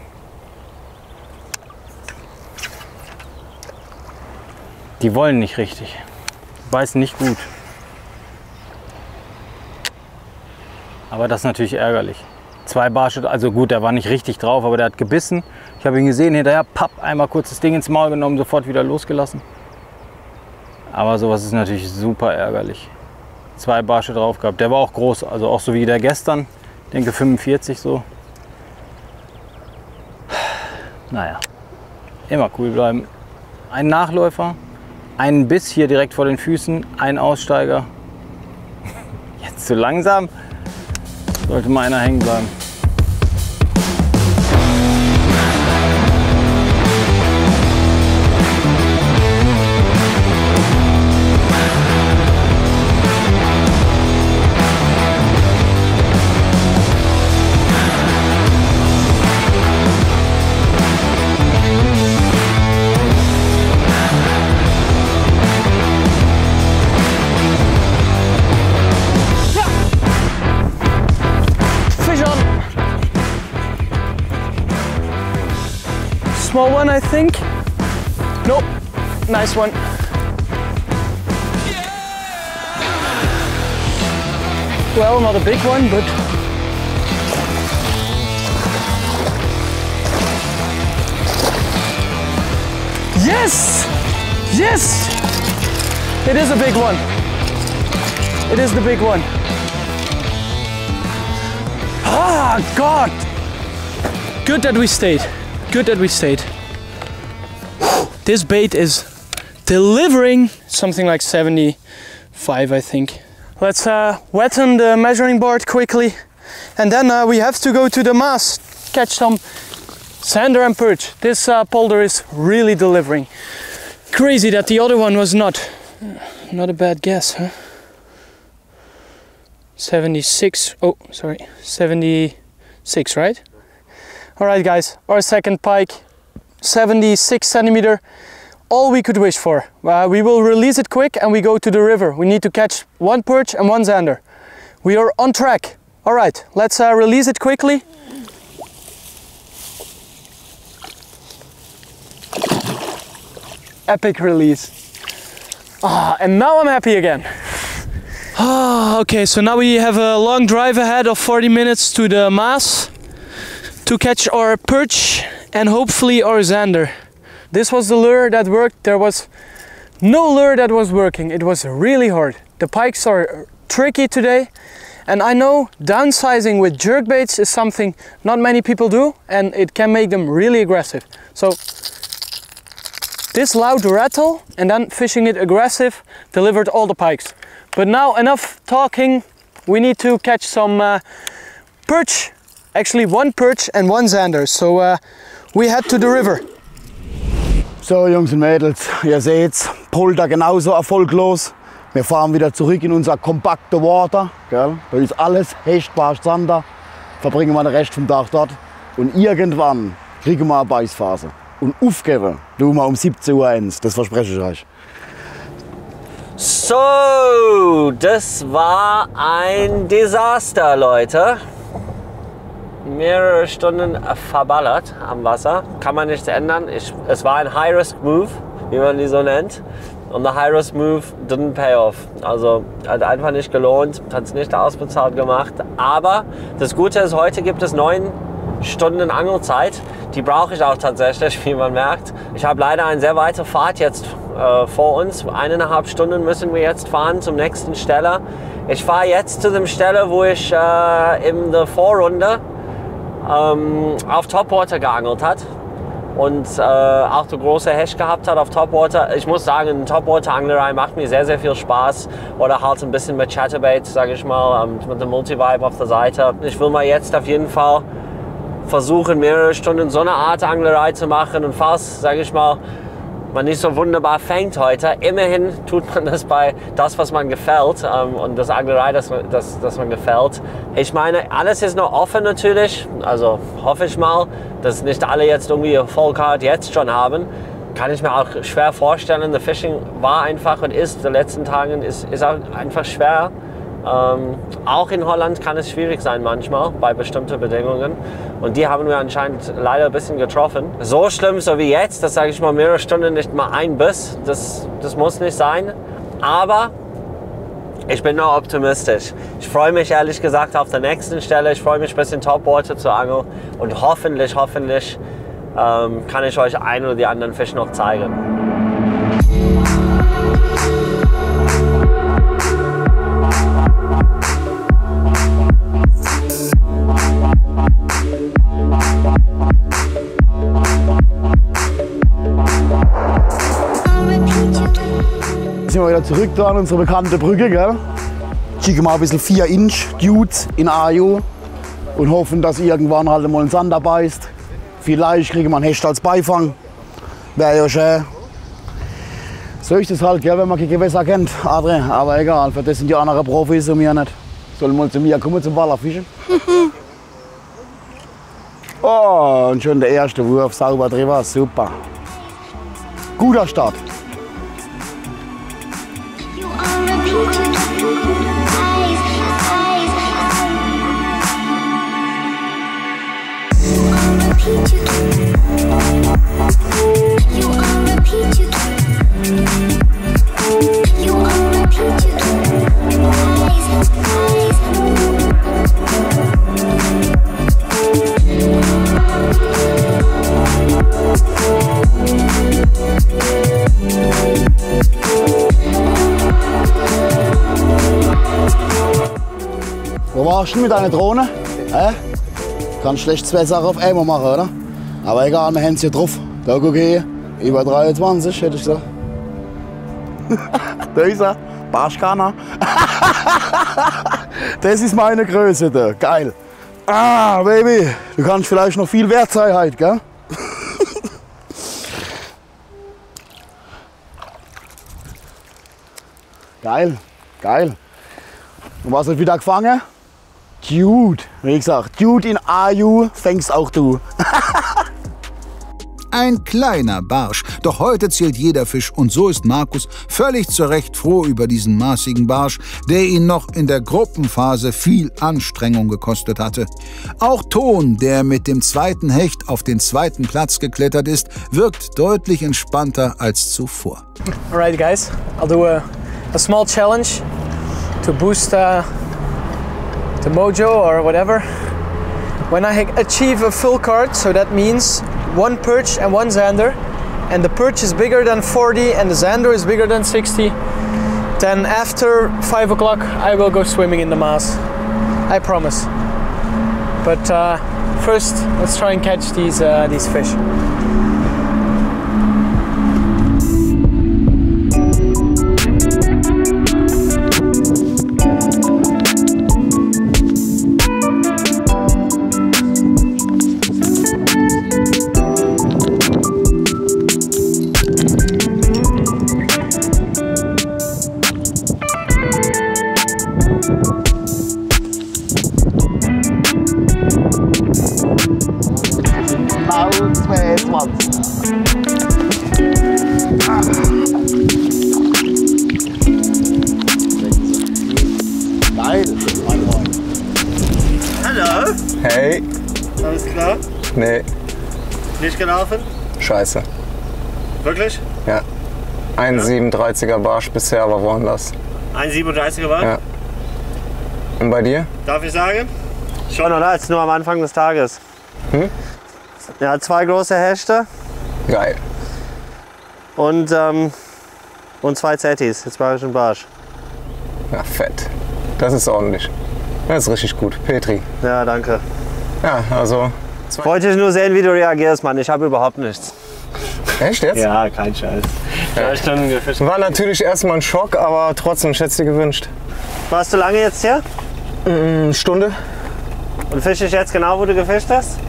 Die wollen nicht richtig. Beißen nicht gut. Aber das ist natürlich ärgerlich. 2 Barsche, also gut, der war nicht richtig drauf, aber der hat gebissen. Ich habe ihn gesehen, hinterher, papp, einmal kurz das Ding ins Maul genommen, sofort wieder losgelassen. Aber sowas ist natürlich super ärgerlich. 2 Barsche drauf gehabt. Der war auch groß, also auch so wie der gestern. Ich denke 45 so. Naja, immer cool bleiben. Ein Nachläufer. Einen Biss hier direkt vor den Füßen, ein Aussteiger. Jetzt zu langsam. Sollte mal einer hängen bleiben. Small one, I think. Nope. Nice one. Well, not a big one, but yes! Yes! It is a big one. It is the big one. Ah, God! Good that we stayed. Good that we stayed. This bait is delivering something like 75, I think. Let's wetten the measuring board quickly, and then we have to go to the Maas, catch some zander and perch. This polder is really delivering. Crazy that the other one was not. Not a bad guess, huh? 76, oh sorry, 76, right? All right guys, our second pike, 76 centimeter, all we could wish for. We will release it quick and we go to the river. We need to catch one perch and one zander. We are on track. All right, let's release it quickly. Epic release. And now I'm happy again. Okay, so now we have a long drive ahead of 40 minutes to the Maas to catch our perch and hopefully our zander. This was the lure that worked. There was no lure that was working. It was really hard. The pikes are tricky today, and I know downsizing with jerkbaits is something not many people do, and it can make them really aggressive. So this loud rattle and then fishing it aggressive delivered all the pikes. But now enough talking, we need to catch some perch, actually one perch and one zander. So we head to the river. So Jungs und Mädels, ihr seht's, Polder genauso erfolglos. Wir fahren wieder zurück in unser kompakte Water. Gell? Da ist alles Hecht, Barsch, Zander. Verbringen wir den Rest vom Tag dort. Und irgendwann kriegen wir eine Beißphase. Und aufgeben tun wir um 17 Uhr eins, das verspreche ich euch. So, das war ein Desaster, Leute. Mehrere Stunden verballert am Wasser, kann man nichts ändern. Es war ein High-Risk-Move, wie man die so nennt. Und der High-Risk-Move didn't pay off. Also hat einfach nicht gelohnt, hat es nicht ausbezahlt gemacht. Aber das Gute ist, heute gibt es 9 Stunden Angelzeit. Die brauche ich auch tatsächlich, wie man merkt. Ich habe leider eine sehr weite Fahrt jetzt vor uns. 1,5 Stunden müssen wir jetzt fahren zum nächsten Steller. Ich fahre jetzt zu dem Steller, wo ich in der Vorrunde auf Topwater geangelt hat und auch der große Hecht gehabt hat auf Topwater. Ich muss sagen, Topwater-Anglerei macht mir sehr, sehr viel Spaß. Oder halt ein bisschen mit Chatterbait, sage ich mal, mit dem Multivibe auf der Seite. Ich will mal jetzt auf jeden Fall versuchen, mehrere Stunden so eine Art Anglerei zu machen. Und falls, sage ich mal, man nicht so wunderbar fängt heute, immerhin tut man das bei das, was man gefällt und das Anglerei, das man gefällt. Ich meine, alles ist noch offen natürlich, also hoffe ich mal, dass nicht alle jetzt irgendwie ihr Vollcard jetzt schon haben. Kann ich mir auch schwer vorstellen. Das Fishing war einfach und ist in den letzten Tagen ist auch einfach schwer. Auch in Holland kann es schwierig sein manchmal bei bestimmten Bedingungen und die haben wir anscheinend leider ein bisschen getroffen. So schlimm so wie jetzt, das sage ich mal mehrere Stunden nicht mal ein Biss, das muss nicht sein, aber ich bin noch optimistisch. Ich freue mich ehrlich gesagt auf der nächsten Stelle, ich freue mich ein bisschen Topwater zu angeln und hoffentlich kann ich euch einen oder die anderen Fische noch zeigen. Sind wir wieder zurück da an unsere bekannte Brücke, gell? Schicken wir ein bisschen 4 Inch Dudes in AU und hoffen, dass irgendwann halt mal ein Zander beißt. Vielleicht kriegen wir einen Hecht als Beifang. Wäre ja schön. So ist es halt, gell, wenn man die Gewässer kennt, Adre. Aber egal, für das sind die anderen Profis und wir nicht. Sollen wir zu mir kommen zum Wallerfischen? Oh, und schon der erste Wurf, sauber drüber, super. Guter Start. Wo warst du mit deiner Drohne? Kannst schlecht 2 Sachen auf einmal machen, oder? Aber egal, wir haben es hier drauf. Da okay, über 23 hätte ich gesagt. Da ist er, Barschkaner. Das ist meine Größe da, geil. Ah, Baby, du kannst vielleicht noch viel wert sein heute, gell? Geil, geil. Und was hat wieder gefangen? Dude, wie gesagt, Dude in AU fängst auch du. Ein kleiner Barsch, doch heute zählt jeder Fisch und so ist Markus völlig zu Recht froh über diesen maßigen Barsch, der ihn noch in der Gruppenphase viel Anstrengung gekostet hatte. Auch Ton, der mit dem zweiten Hecht auf den zweiten Platz geklettert ist, wirkt deutlich entspannter als zuvor. Alright guys, I'll do a small challenge to boost the mojo or whatever. When I achieve a full card, so that means 1 perch and 1 zander, and the perch is bigger than 40 and the zander is bigger than 60, then after 5 o'clock I will go swimming in the Maas. I promise. But first, let's try and catch these fish. Hallo? Hey. Alles klar? Nee, Nicht gelaufen? scheiße. Wirklich? Ja. Ein 37er Barsch bisher, aber woanders. Ein 37er war? Ja. Und bei dir? Darf ich sagen? Schon, oder? Jetzt nur am Anfang des Tages. Ja, 2 große Hechte Geil. und 2 Zettis. Jetzt mache ich einen Barsch. Ja, fett. Das ist ordentlich. Das ist richtig gut. Petri. Ja, danke. Ja, also. Wollte ich nur sehen, wie du reagierst, Mann. Ich habe überhaupt nichts. Echt jetzt? Ja, kein Scheiß. 3 Stunden gefischt. War natürlich erstmal ein Schock, aber trotzdem, ich hätte es dir gewünscht. Warst du lange jetzt hier? Eine Stunde? Und fisch ich jetzt genau, wo du gefischt hast?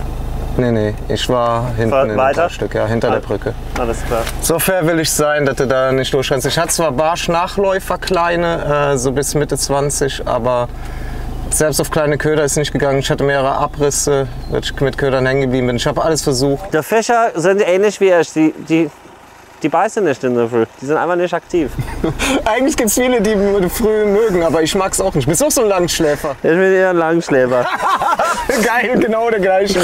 Nee, ich war hinten in Weiter? dem Stück, ja, hinter der Brücke. Alles klar. So fair will ich sein, dass du da nicht durchrennst. Ich hatte zwar Barschnachläufer, kleine, so bis Mitte 20, aber selbst auf kleine Köder ist nicht gegangen. Ich hatte mehrere Abrisse, dass ich mit Ködern hängen geblieben bin. Ich habe alles versucht. Die Fischer sind ähnlich wie ich. Die beißen nicht in der Früh. Die sind einfach nicht aktiv. Eigentlich gibt es viele, die früh mögen, aber ich mag es auch nicht. Bist du auch so ein Langschläfer? Ich bin eher ein Langschläfer. Geil, genau der gleiche.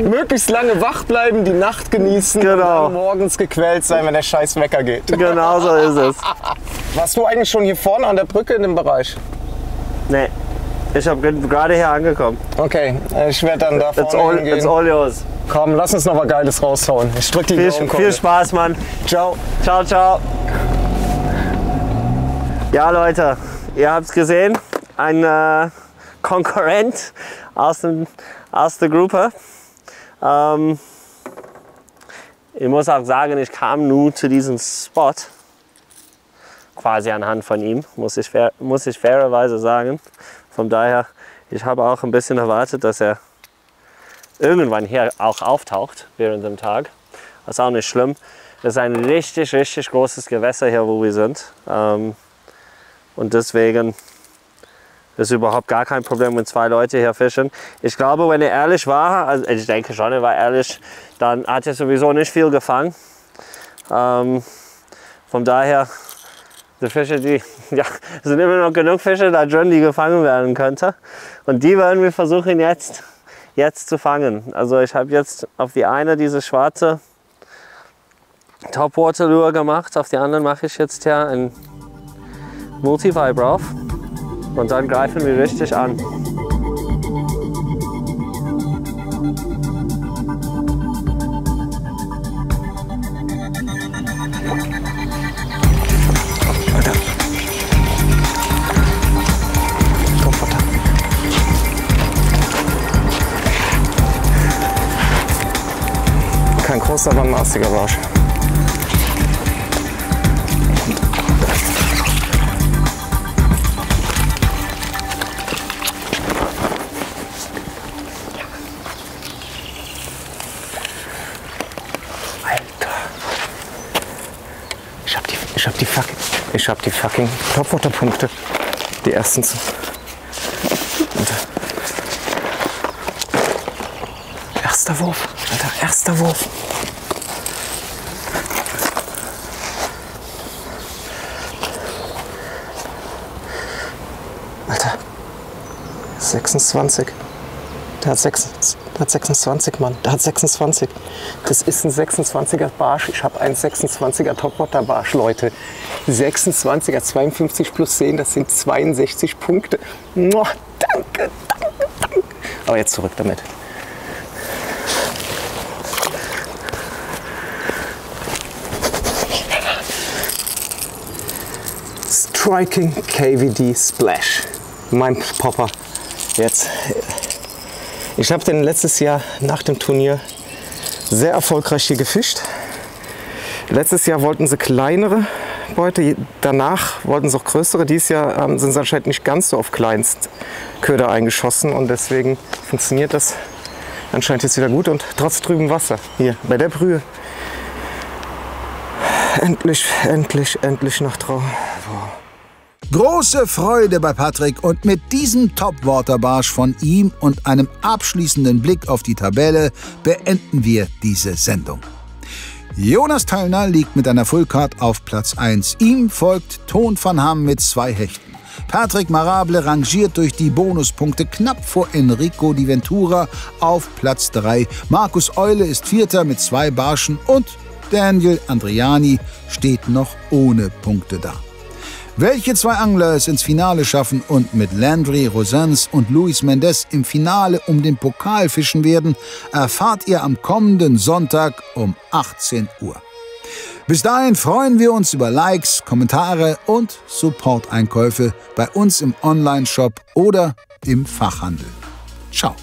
Möglichst lange wach bleiben, die Nacht genießen und Genau. dann morgens gequält sein, wenn der scheiß Wecker geht. Genau so ist es. Warst du eigentlich schon hier vorne an der Brücke in dem Bereich? Nee, ich bin gerade hier angekommen. Okay, ich werde dann da It's vorne all hingehen. yours. Komm, lass uns noch was Geiles raushauen. Ich drück die Daumen. Viel Spaß, Mann. Ciao. Ciao, ciao. Ja, Leute, ihr habt es gesehen. Ein Konkurrent aus der Gruppe. Ich muss auch sagen, ich kam nur zu diesem Spot quasi anhand von ihm, muss ich fairerweise sagen. Von daher, ich habe auch ein bisschen erwartet, dass er irgendwann hier auch auftaucht während dem Tag. Das ist auch nicht schlimm. Das ist ein richtig, richtig großes Gewässer hier, wo wir sind. Und deswegen ist überhaupt gar kein Problem, wenn 2 Leute hier fischen. Ich glaube, wenn er ehrlich war, also ich denke schon, er war ehrlich, dann hat er sowieso nicht viel gefangen. Von daher, die Fische, ja, es sind immer noch genug Fische da drin, die gefangen werden könnten. Und die werden wir versuchen jetzt zu fangen. Also ich habe jetzt auf die eine diese schwarze Topwater Lure gemacht, auf die anderen mache ich jetzt ja ein Multi-Vibe drauf und dann greifen wir richtig an. ist aber ein maßiger Barsch. Ich hab die fucking Topwater-Punkte. Die ersten. Erster Wurf, Alter, erster Wurf. Alter, 26. Der hat 26, Mann. Der hat 26. Das ist ein 26er Barsch. Ich habe einen 26er Topwater Barsch, Leute. 26er, 52 plus 10, das sind 62 Punkte. Oh, danke, danke, danke. Aber jetzt zurück damit. Striking KVD Splash. Mein Popper. Jetzt. Ich habe den letztes Jahr nach dem Turnier sehr erfolgreich hier gefischt. Letztes Jahr wollten sie kleinere Beute, danach wollten sie auch größere. Dieses Jahr sind sie anscheinend nicht ganz so auf Kleinstköder eingeschossen und deswegen funktioniert das anscheinend jetzt wieder gut und trotz trübem Wasser. Hier bei der Brühe. Endlich nach Traum. Große Freude bei Patrick und mit diesem Topwater-Barsch von ihm und einem abschließenden Blick auf die Tabelle beenden wir diese Sendung. Jonas Töllner liegt mit einer Fullcard auf Platz 1. Ihm folgt Ton van Ham mit 2 Hechten. Patrick Marable rangiert durch die Bonuspunkte knapp vor Enrico Di Ventura auf Platz 3. Markus Eule ist Vierter mit 2 Barschen und Daniel Andriani steht noch ohne Punkte da. Welche 2 Angler es ins Finale schaffen und mit Landry Rosens und Luis Mendes im Finale um den Pokal fischen werden, erfahrt ihr am kommenden Sonntag um 18 Uhr. Bis dahin freuen wir uns über Likes, Kommentare und Support-Einkäufe bei uns im Online-Shop oder im Fachhandel. Ciao.